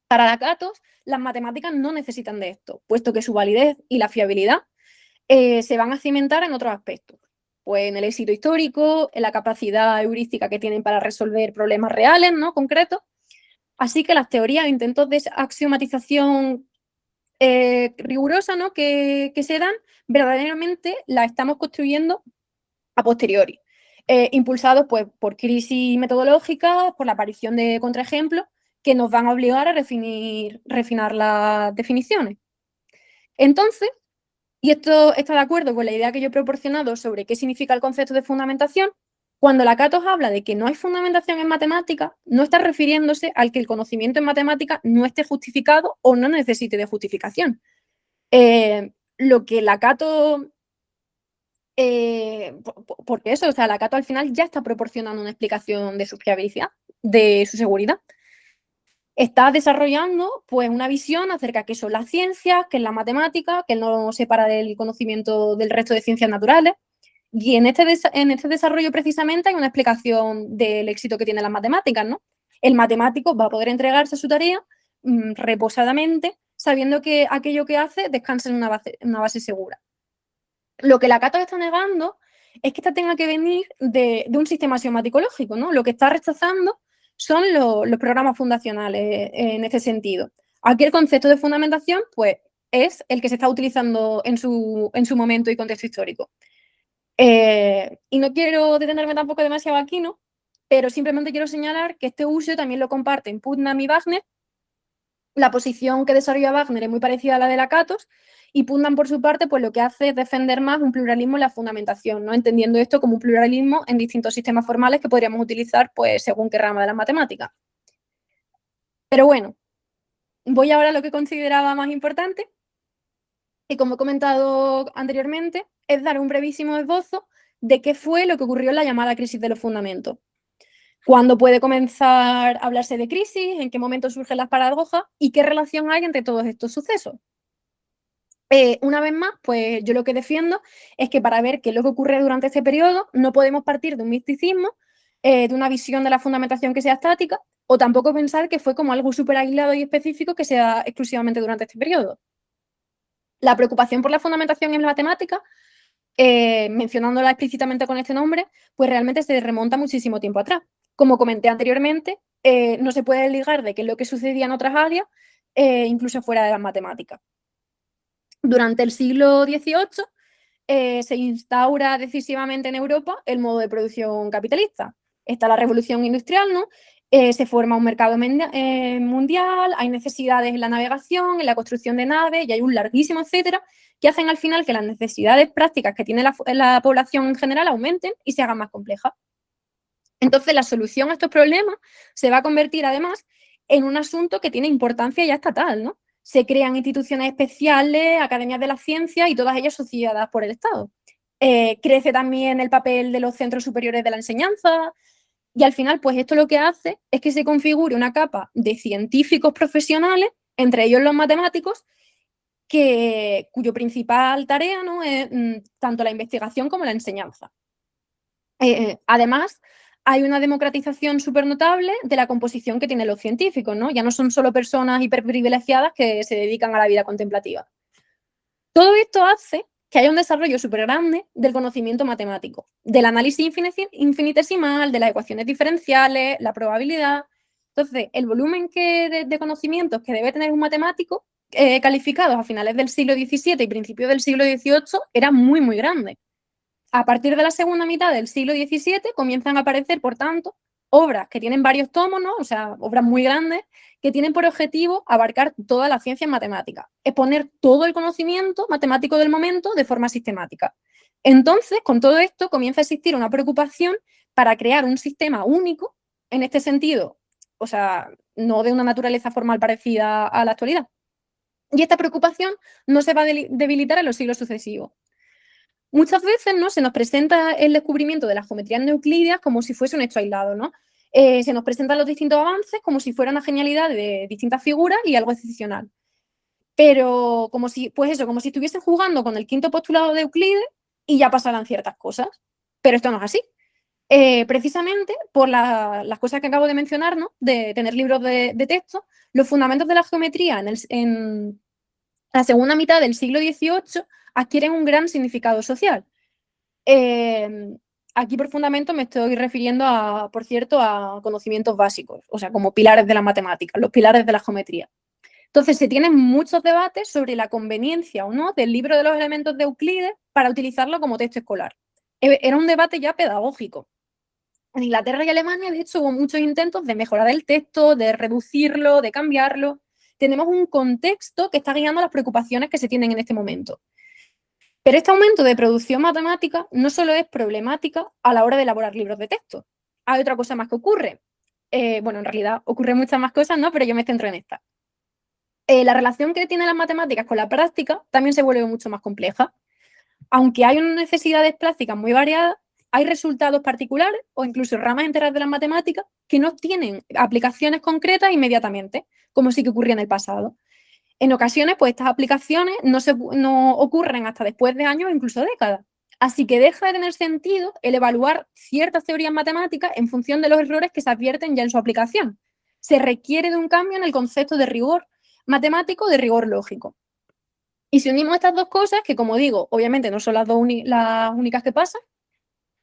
Para Lakatos, las matemáticas no necesitan de esto, puesto que su validez y la fiabilidad se van a cimentar en otros aspectos. Pues en el éxito histórico, en la capacidad heurística que tienen para resolver problemas reales, ¿no? Concretos. Así que las teorías o intentos de axiomatización rigurosa, ¿no? que se dan, verdaderamente la estamos construyendo a posteriori, impulsados pues, por crisis metodológicas, por la aparición de contraejemplos que nos van a obligar a refinar las definiciones. Entonces, y esto está de acuerdo con la idea que yo he proporcionado sobre qué significa el concepto de fundamentación, cuando Lakatos habla de que no hay fundamentación en matemáticas, no está refiriéndose al que el conocimiento en matemáticas no esté justificado o no necesite de justificación. Lo que Lakatos, porque eso, o sea, Lakatos al final ya está proporcionando una explicación de su fiabilidad, de su seguridad. Está desarrollando pues, una visión acerca de qué son las ciencias, qué es la matemática, que no separa del conocimiento del resto de ciencias naturales. Y en este desarrollo precisamente hay una explicación del éxito que tienen las matemáticas, ¿no? El matemático va a poder entregarse a su tarea reposadamente, sabiendo que aquello que hace descansa en una base segura. Lo que Lakatos está negando es que esta tenga que venir de un sistema axiomático lógico, ¿no? Lo que está rechazando son los programas fundacionales en este sentido. Aquí el concepto de fundamentación, pues, es el que se está utilizando en su momento y contexto histórico. Y no quiero detenerme tampoco demasiado aquí, ¿no? Pero simplemente quiero señalar que este uso también lo comparten Putnam y Wagner. La posición que desarrolla Wagner es muy parecida a la de Lakatos y Putnam, por su parte, pues lo que hace es defender más un pluralismo en la fundamentación, ¿no? Entendiendo esto como un pluralismo en distintos sistemas formales que podríamos utilizar pues, según qué rama de las matemáticas. Pero bueno, voy ahora a lo que consideraba más importante, Y como he comentado anteriormente, es dar un brevísimo esbozo de qué fue lo que ocurrió en la llamada crisis de los fundamentos. ¿Cuándo puede comenzar a hablarse de crisis? ¿En qué momento surgen las paradojas? ¿Y qué relación hay entre todos estos sucesos? Una vez más, pues yo lo que defiendo es que para ver qué es lo que ocurre durante este periodo no podemos partir de un misticismo, de una visión de la fundamentación que sea estática, o tampoco pensar que fue como algo súper aislado y específico que sea exclusivamente durante este periodo. La preocupación por la fundamentación en la matemática, mencionándola explícitamente con este nombre, pues realmente se remonta muchísimo tiempo atrás. Como comenté anteriormente, no se puede ligar de qué es lo que sucedía en otras áreas, incluso fuera de las matemáticas. Durante el siglo XVIII se instaura decisivamente en Europa el modo de producción capitalista. Está la revolución industrial, ¿no? Se forma un mercado mundial, hay necesidades en la navegación, en la construcción de naves, y hay un larguísimo etcétera, que hacen al final que las necesidades prácticas que tiene la población en general aumenten y se hagan más complejas. Entonces, la solución a estos problemas se va a convertir además en un asunto que tiene importancia ya estatal, ¿no? Se crean instituciones especiales, academias de la ciencia y todas ellas subsidiadas por el Estado. Crece también el papel de los centros superiores de la enseñanza y al final, pues esto lo que hace es que se configure una capa de científicos profesionales, entre ellos los matemáticos, cuyo principal tarea, ¿no?, es tanto la investigación como la enseñanza. Además, hay una democratización súper notable de la composición que tienen los científicos, ¿no? Ya no son solo personas hiperprivilegiadas que se dedican a la vida contemplativa. Todo esto hace que haya un desarrollo súper grande del conocimiento matemático, del análisis infinitesimal, de las ecuaciones diferenciales, la probabilidad. Entonces, el volumen de conocimientos que debe tener un matemático calificados a finales del siglo XVII y principios del siglo XVIII era muy, muy grande. A partir de la segunda mitad del siglo XVII comienzan a aparecer, por tanto, obras que tienen varios tomos, ¿no? O sea, obras muy grandes, que tienen por objetivo abarcar toda la ciencia en matemáticas, exponer todo el conocimiento matemático del momento de forma sistemática. Entonces, con todo esto comienza a existir una preocupación para crear un sistema único, en este sentido, o sea, no de una naturaleza formal parecida a la actualidad. Y esta preocupación no se va a debilitar en los siglos sucesivos. Muchas veces, ¿no?, se nos presenta el descubrimiento de las geometrías no euclídeas como si fuese un hecho aislado, ¿no? Se nos presentan los distintos avances como si fuera una genialidad de distintas figuras y algo excepcional. Pero como si, pues eso, como si estuviesen jugando con el quinto postulado de Euclides y ya pasaran ciertas cosas. Pero esto no es así. Precisamente por las cosas que acabo de mencionar, ¿no?, de tener libros de texto, los fundamentos de la geometría en la segunda mitad del siglo XVIII adquieren un gran significado social. Aquí por fundamento me estoy refiriendo, por cierto, a conocimientos básicos, o sea, como pilares de la matemática, los pilares de la geometría. Entonces, se tienen muchos debates sobre la conveniencia o no del libro de los elementos de Euclides para utilizarlo como texto escolar. Era un debate ya pedagógico. En Inglaterra y Alemania, de hecho, hubo muchos intentos de mejorar el texto, de reducirlo, de cambiarlo. Tenemos un contexto que está guiando las preocupaciones que se tienen en este momento. Pero este aumento de producción matemática no solo es problemática a la hora de elaborar libros de texto. Hay otra cosa más que ocurre. Bueno, en realidad ocurren muchas más cosas, ¿no? Pero yo me centro en esta. La relación que tienen las matemáticas con la práctica también se vuelve mucho más compleja. Aunque hay unas necesidades prácticas muy variadas, hay resultados particulares o incluso ramas enteras de las matemáticas que no tienen aplicaciones concretas inmediatamente, como sí que ocurría en el pasado. En ocasiones, pues estas aplicaciones no ocurren hasta después de años o incluso décadas. Así que deja de tener sentido el evaluar ciertas teorías matemáticas en función de los errores que se advierten ya en su aplicación. Se requiere de un cambio en el concepto de rigor matemático, de rigor lógico. Y si unimos estas dos cosas, que como digo, obviamente no son las únicas que pasan,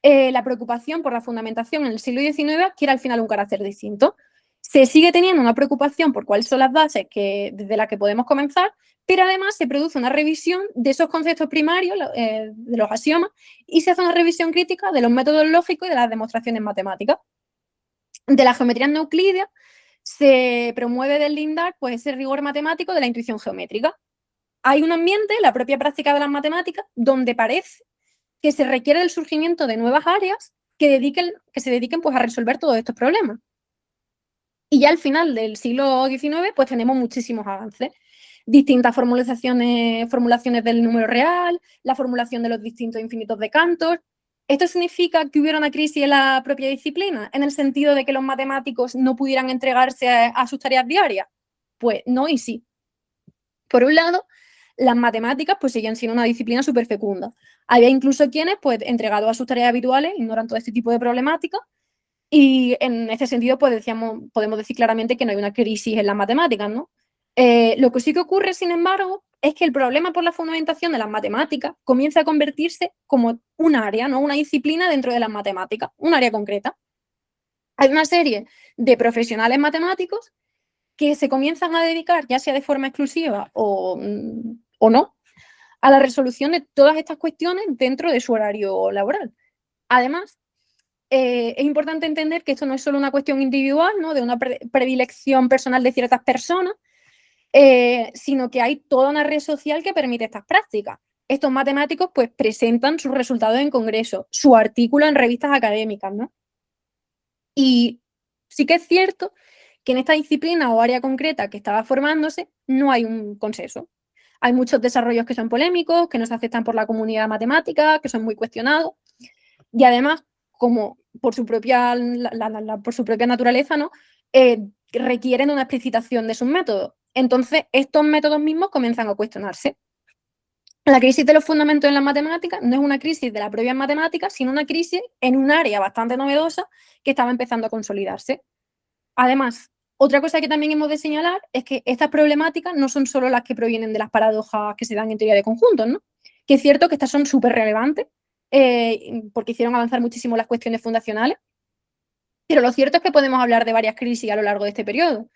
la preocupación por la fundamentación en el siglo XIX adquiere al final un carácter distinto. Se sigue teniendo una preocupación por cuáles son las bases desde las que podemos comenzar, pero además se produce una revisión de esos conceptos primarios, de los axiomas, y se hace una revisión crítica de los métodos lógicos y de las demostraciones matemáticas. De la geometría no euclídea se promueve deslindar, pues, ese rigor matemático de la intuición geométrica. Hay un ambiente, la propia práctica de las matemáticas, donde parece que se requiere el surgimiento de nuevas áreas que se dediquen, pues, a resolver todos estos problemas. Y ya al final del siglo XIX, pues tenemos muchísimos avances. distintas formulaciones del número real, la formulación de los distintos infinitos de Cantor. ¿Esto significa que hubiera una crisis en la propia disciplina, en el sentido de que los matemáticos no pudieran entregarse a sus tareas diarias? Pues no y sí. Por un lado, las matemáticas pues seguían siendo una disciplina súper fecunda. Había incluso quienes, pues, entregados a sus tareas habituales, ignoran todo este tipo de problemáticas, y en ese sentido, pues podemos decir claramente que no hay una crisis en las matemáticas, ¿no? Lo que sí que ocurre, sin embargo, es que el problema por la fundamentación de las matemáticas comienza a convertirse como un área, ¿no? Una disciplina dentro de las matemáticas, un área concreta. Hay una serie de profesionales matemáticos que se comienzan a dedicar, ya sea de forma exclusiva o no, a la resolución de todas estas cuestiones dentro de su horario laboral. Además, es importante entender que esto no es solo una cuestión individual, ¿no? De una predilección personal de ciertas personas, sino que hay toda una red social que permite estas prácticas. Estos matemáticos pues presentan sus resultados en congresos, su artículo en revistas académicas, ¿no? Y sí que es cierto que en esta disciplina o área concreta que estaba formándose no hay un consenso. Hay muchos desarrollos que son polémicos, que no se aceptan por la comunidad matemática, que son muy cuestionados, y además, como por su propia, por su propia naturaleza, ¿no? Requieren una explicitación de sus métodos. Entonces, estos métodos mismos comienzan a cuestionarse. La crisis de los fundamentos en las matemáticas no es una crisis de las propias matemáticas, sino una crisis en un área bastante novedosa que estaba empezando a consolidarse. Además, otra cosa que también hemos de señalar es que estas problemáticas no son solo las que provienen de las paradojas que se dan en teoría de conjuntos, ¿no? Que es cierto que estas son súper relevantes, porque hicieron avanzar muchísimo las cuestiones fundacionales, pero lo cierto es que podemos hablar de varias crisis a lo largo de este periodo.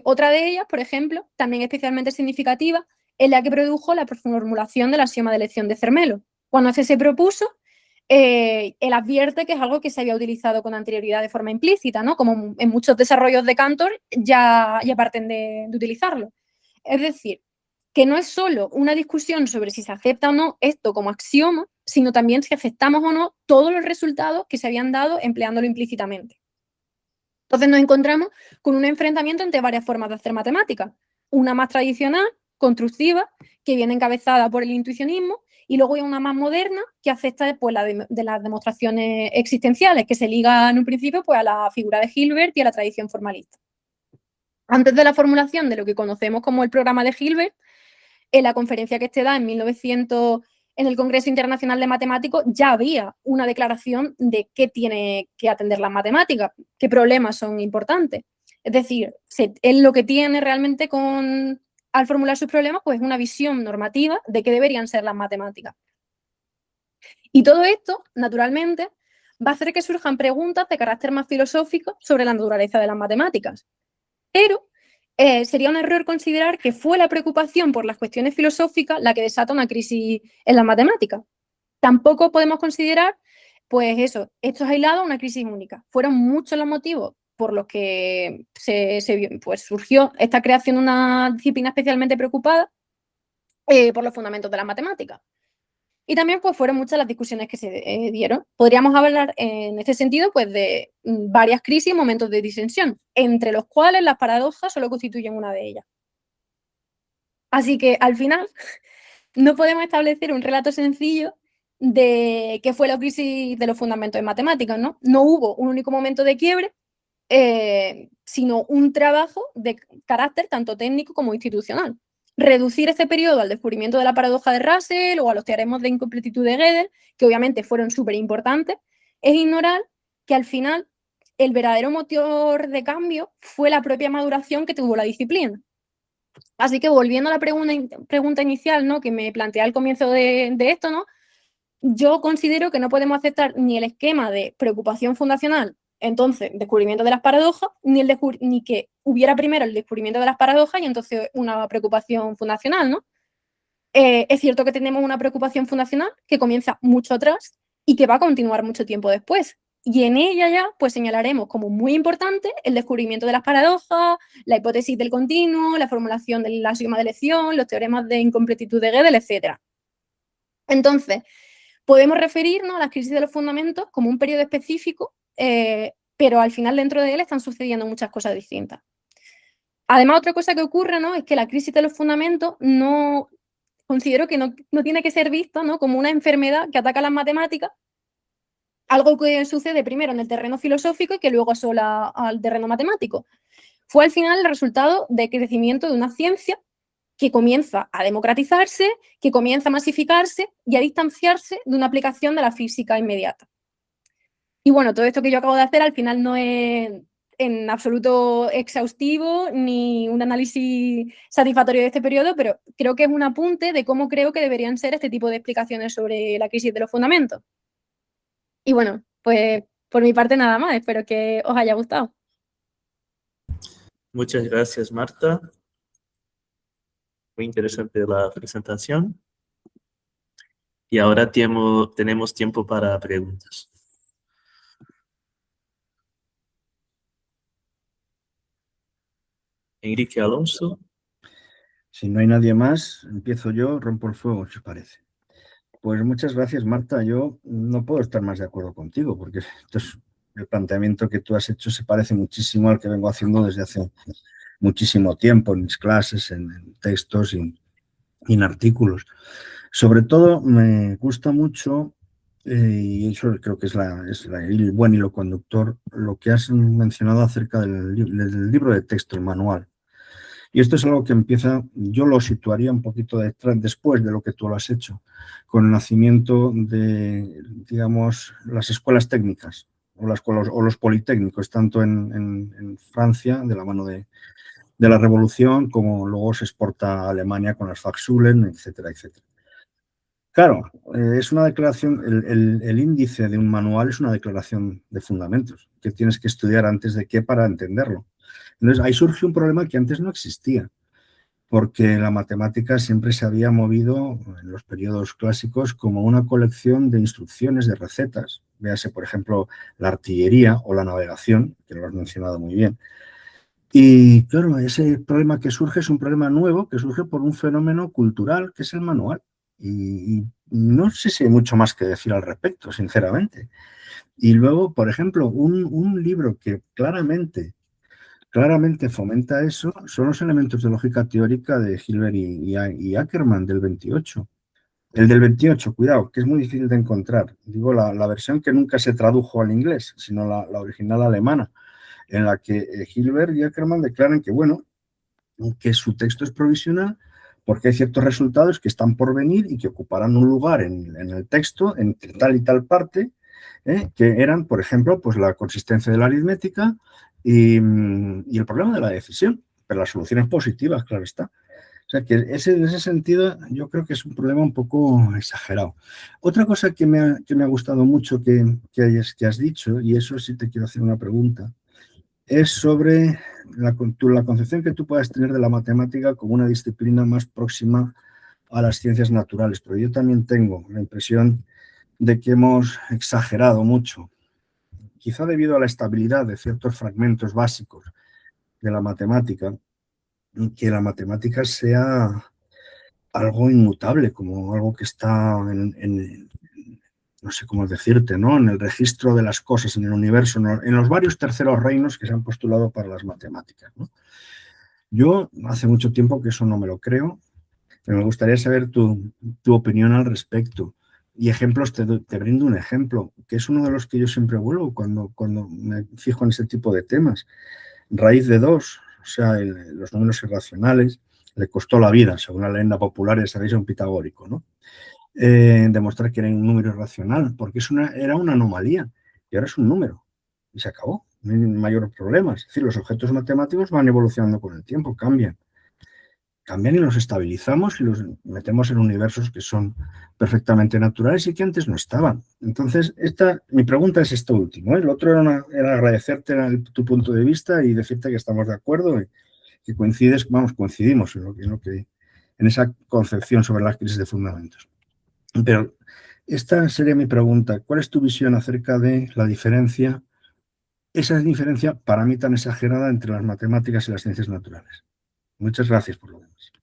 Otra de ellas, por ejemplo, también especialmente significativa, es la que produjo la formulación del axioma de elección de Zermelo. Cuando este se propuso, él advierte que es algo que se había utilizado con anterioridad de forma implícita, ¿no? Como en muchos desarrollos de Cantor ya parten de utilizarlo. Es decir, que no es solo una discusión sobre si se acepta o no esto como axioma, sino también si aceptamos o no todos los resultados que se habían dado empleándolo implícitamente. Entonces nos encontramos con un enfrentamiento entre varias formas de hacer matemáticas. Una más tradicional, constructiva, que viene encabezada por el intuicionismo, y luego hay una más moderna que acepta pues, de las demostraciones existenciales, que se liga en un principio pues, a la figura de Hilbert y a la tradición formalista. Antes de la formulación de lo que conocemos como el programa de Hilbert, en la conferencia que este da en 1900 en el Congreso Internacional de Matemáticos ya había una declaración de qué tiene que atender las matemáticas, qué problemas son importantes. Es decir, él lo que tiene realmente al formular sus problemas pues es una visión normativa de qué deberían ser las matemáticas. Y todo esto, naturalmente, va a hacer que surjan preguntas de carácter más filosófico sobre la naturaleza de las matemáticas. Pero sería un error considerar que fue la preocupación por las cuestiones filosóficas la que desata una crisis en las matemáticas. Tampoco podemos considerar, pues eso, estos aislados una crisis única. Fueron muchos los motivos por los que pues surgió esta creación de una disciplina especialmente preocupada por los fundamentos de la matemática. Y también pues, fueron muchas las discusiones que se dieron. Podríamos hablar en este sentido pues, de varias crisis y momentos de disensión, entre los cuales las paradojas solo constituyen una de ellas. Así que al final no podemos establecer un relato sencillo de qué fue la crisis de los fundamentos en matemáticas, ¿no? No hubo un único momento de quiebre, sino un trabajo de carácter tanto técnico como institucional. Reducir este periodo al descubrimiento de la paradoja de Russell o a los teoremas de incompletitud de Gödel, que obviamente fueron súper importantes, es ignorar que al final el verdadero motor de cambio fue la propia maduración que tuvo la disciplina. Así que volviendo a la pregunta inicial, ¿no? Que me planteé al comienzo de esto, ¿no? Yo considero que no podemos aceptar ni el esquema de preocupación fundacional, entonces descubrimiento de las paradojas, ni que hubiera primero el descubrimiento de las paradojas y entonces una preocupación fundacional, ¿no? Es cierto que tenemos una preocupación fundacional que comienza mucho atrás y que va a continuar mucho tiempo después. Y en ella ya pues señalaremos como muy importante el descubrimiento de las paradojas, la hipótesis del continuo, la formulación del axioma de elección, los teoremas de incompletitud de Gödel, etc. Entonces, podemos referirnos a las crisis de los fundamentos como un periodo específico, pero al final dentro de él están sucediendo muchas cosas distintas. Además, otra cosa que ocurre, ¿no?, es que la crisis de los fundamentos no considero que no tiene que ser vista, ¿no?, como una enfermedad que ataca las matemáticas, algo que sucede primero en el terreno filosófico y que luego asola al terreno matemático. Fue al final el resultado de crecimiento de una ciencia que comienza a democratizarse, que comienza a masificarse y a distanciarse de una aplicación de la física inmediata. Y bueno, todo esto que yo acabo de hacer al final no es en absoluto exhaustivo ni un análisis satisfactorio de este periodo, pero creo que es un apunte de cómo creo que deberían ser este tipo de explicaciones sobre la crisis de los fundamentos. Y bueno, pues por mi parte nada más, espero que os haya gustado. Muchas gracias, Marta. Muy interesante la presentación. Y ahora tenemos tiempo para preguntas. Enrique Alonso. Si no hay nadie más, empiezo yo, rompo el fuego, si os parece. Pues muchas gracias, Marta. Yo no puedo estar más de acuerdo contigo, porque el planteamiento que tú has hecho se parece muchísimo al que vengo haciendo desde hace muchísimo tiempo en mis clases, en textos y en artículos. Sobre todo me gusta mucho, y eso creo que es el buen hilo conductor, lo que has mencionado acerca del libro de texto, el manual. Y esto es algo que yo lo situaría un poquito después de lo que tú lo has hecho, con el nacimiento de, digamos, las escuelas técnicas o los politécnicos, tanto en Francia, de la mano de la Revolución, como luego se exporta a Alemania con las Fachschulen, etcétera, etcétera. Claro, es una declaración, el índice de un manual es una declaración de fundamentos que tienes que estudiar antes de qué para entenderlo. Entonces, ahí surge un problema que antes no existía, porque la matemática siempre se había movido en los periodos clásicos como una colección de instrucciones, de recetas. Véase, por ejemplo, la artillería o la navegación, que lo has mencionado muy bien. Y claro, ese problema que surge es un problema nuevo que surge por un fenómeno cultural que es el manual. Y no sé si hay mucho más que decir al respecto, sinceramente. Y luego, por ejemplo, un libro que claramente fomenta eso son los elementos de lógica teórica de Hilbert y Ackermann del 28. El del 28, cuidado, que es muy difícil de encontrar. Digo, la versión que nunca se tradujo al inglés, sino la original alemana, en la que Hilbert y Ackermann declaran que, bueno, que su texto es provisional porque hay ciertos resultados que están por venir y que ocuparán un lugar en el texto, entre tal y tal parte, que eran, por ejemplo, pues la consistencia de la aritmética y el problema de la decisión, pero las soluciones positivas, claro está. O sea, que en ese sentido yo creo que es un problema un poco exagerado. Otra cosa que me ha gustado mucho que has dicho, y eso sí te quiero hacer una pregunta, es sobre la concepción que tú puedas tener de la matemática como una disciplina más próxima a las ciencias naturales. Pero yo también tengo la impresión de que hemos exagerado mucho, quizá debido a la estabilidad de ciertos fragmentos básicos de la matemática, que la matemática sea algo inmutable, como algo que está no sé cómo decirte, ¿no? En el registro de las cosas, en el universo, en los varios terceros reinos que se han postulado para las matemáticas, ¿no? Yo hace mucho tiempo que eso no me lo creo, pero me gustaría saber tu opinión al respecto. Y ejemplos, te brindo un ejemplo, que es uno de los que yo siempre vuelvo cuando me fijo en ese tipo de temas. Raíz de 2, o sea, los números irracionales, le costó la vida, según la leyenda popular, ya sabéis, a un pitagórico, ¿no? Demostrar que era un número irracional, porque era una anomalía y ahora es un número y se acabó, no hay mayores problemas. Es decir, los objetos matemáticos van evolucionando con el tiempo, cambian y los estabilizamos y los metemos en universos que son perfectamente naturales y que antes no estaban. Entonces, mi pregunta es esto último, ¿eh? El otro era agradecerte tu punto de vista y decirte que estamos de acuerdo y que coincidimos en esa concepción sobre las crisis de fundamentos. Pero esta sería mi pregunta. ¿Cuál es tu visión acerca de la diferencia, esa diferencia para mí tan exagerada entre las matemáticas y las ciencias naturales? Muchas gracias por lo demás.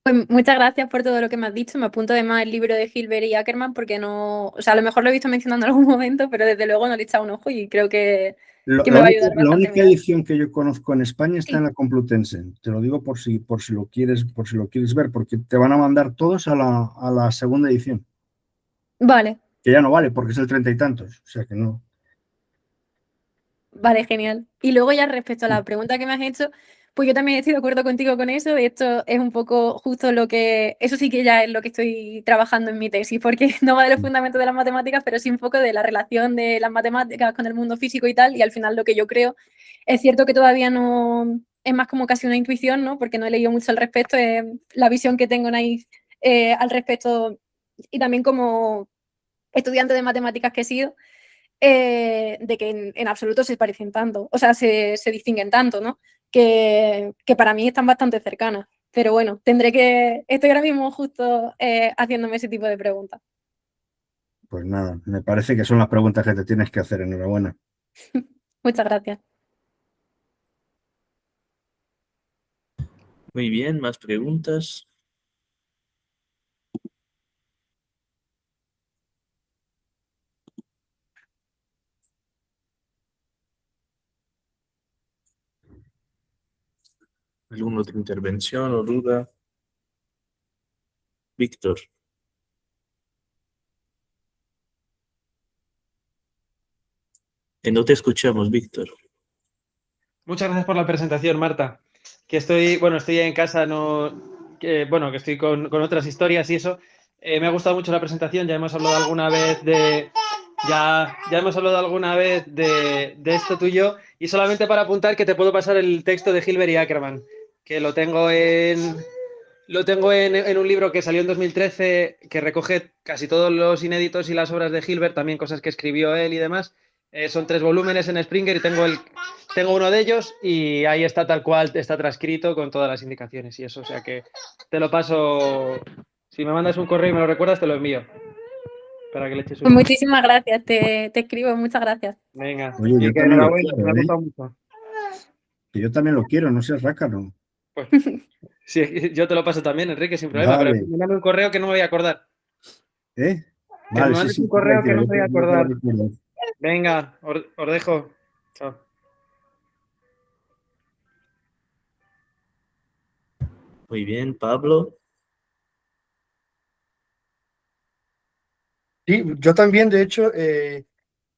Pues muchas gracias por todo lo que me has dicho. Me apunto además el libro de Hilbert y Ackermann porque no, o sea, a lo mejor lo he visto mencionando en algún momento, pero desde luego no le he echado un ojo y creo que Lo- que La me va a única, ayudar la bastante. única edición que yo conozco en España está Sí. en la Complutense. Te lo digo por si lo quieres ver, porque te van a mandar todos a la segunda edición, Vale, que ya no vale, porque es el 30 y tantos. O sea que no. vale, genial. Y luego ya respecto a la pregunta que me has hecho, pues yo también estoy de acuerdo contigo con eso. De hecho, es un poco justo lo que, eso sí que ya es lo que estoy trabajando en mi tesis, porque no va de los fundamentos de las matemáticas, pero sí un poco de la relación de las matemáticas con el mundo físico y tal. Y al final lo que yo creo, es cierto que todavía no, es más como casi una intuición, ¿no? Porque no he leído mucho al respecto, es la visión que tengo ahí al respecto y también como estudiante de matemáticas que he sido de que en absoluto se parecen tanto, o sea, se distinguen tanto, ¿no? Que para mí están bastante cercanas. Pero bueno, estoy ahora mismo justo haciéndome ese tipo de preguntas. Pues nada, me parece que son las preguntas que te tienes que hacer. Enhorabuena. Muchas gracias. Muy bien, más preguntas. ¿Alguna otra intervención o duda? Víctor. No te escuchamos, Víctor. Muchas gracias por la presentación, Marta. Que estoy en casa, que estoy con otras historias y eso. Me ha gustado mucho la presentación, ya hemos hablado alguna vez de esto tú y yo. Y solamente para apuntar que te puedo pasar el texto de Hilbert y Ackermann, que lo tengo en un libro que salió en 2013 que recoge casi todos los inéditos y las obras de Hilbert, también cosas que escribió él y demás. Son 3 volúmenes en Springer y tengo uno de ellos y ahí está tal cual, está transcrito con todas las indicaciones y eso, o sea que te lo paso. Si me mandas un correo y me lo recuerdas, te lo envío para que le eches un Pues ojo. muchísimas gracias, te escribo, muchas gracias. Venga, Oye, y yo que también lo enhorabuena, que me ha quiero, ¿eh? gustado mucho. Que yo también lo quiero, no seas rácano. Pues, sí, yo te lo paso también, Enrique, sin problema, pero Vale, mándame un correo que no me voy a acordar. ¿eh? Que me Vale, sí, mandes sí, un correo que no tranquilo, me voy a yo te lo acordar. recuerdo. Venga, os dejo. Chao. Muy bien, Pablo. Sí, yo también, de hecho,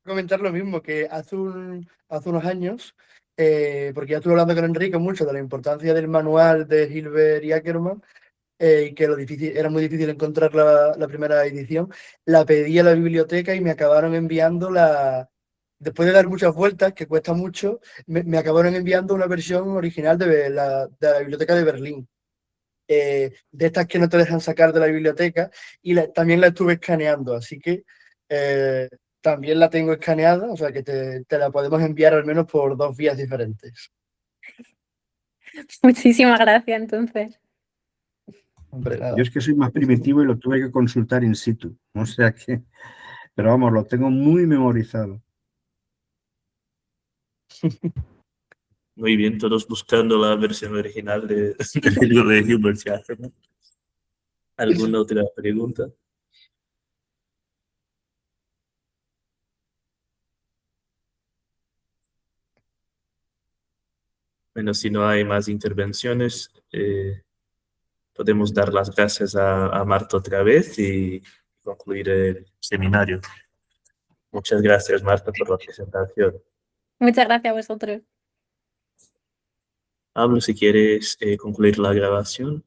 comentar lo mismo, que hace unos años, porque ya estuve hablando con Enrique mucho de la importancia del manual de Hilbert y Ackermann, y que era muy difícil encontrar la primera edición, la pedí a la biblioteca y me acabaron enviando después de dar muchas vueltas, que cuesta mucho, me acabaron enviando una versión original de la biblioteca de Berlín. De estas que no te dejan sacar de la biblioteca y también la estuve escaneando, así que eh, también la tengo escaneada, o sea que te la podemos enviar al menos por 2 vías diferentes. Muchísimas gracias, entonces. Hombre, Yo nada. es que soy más primitivo y lo tuve que consultar in situ. O sea que, pero vamos, lo tengo muy memorizado. Muy bien, todos buscando la versión original del libro de Hilbert y Ackermann. ¿Alguna otra pregunta? Bueno, si no hay más intervenciones, podemos dar las gracias a Marta otra vez y concluir el seminario. Muchas gracias, Marta, por la presentación. Muchas gracias a vosotros. Pablo, si quieres concluir la grabación.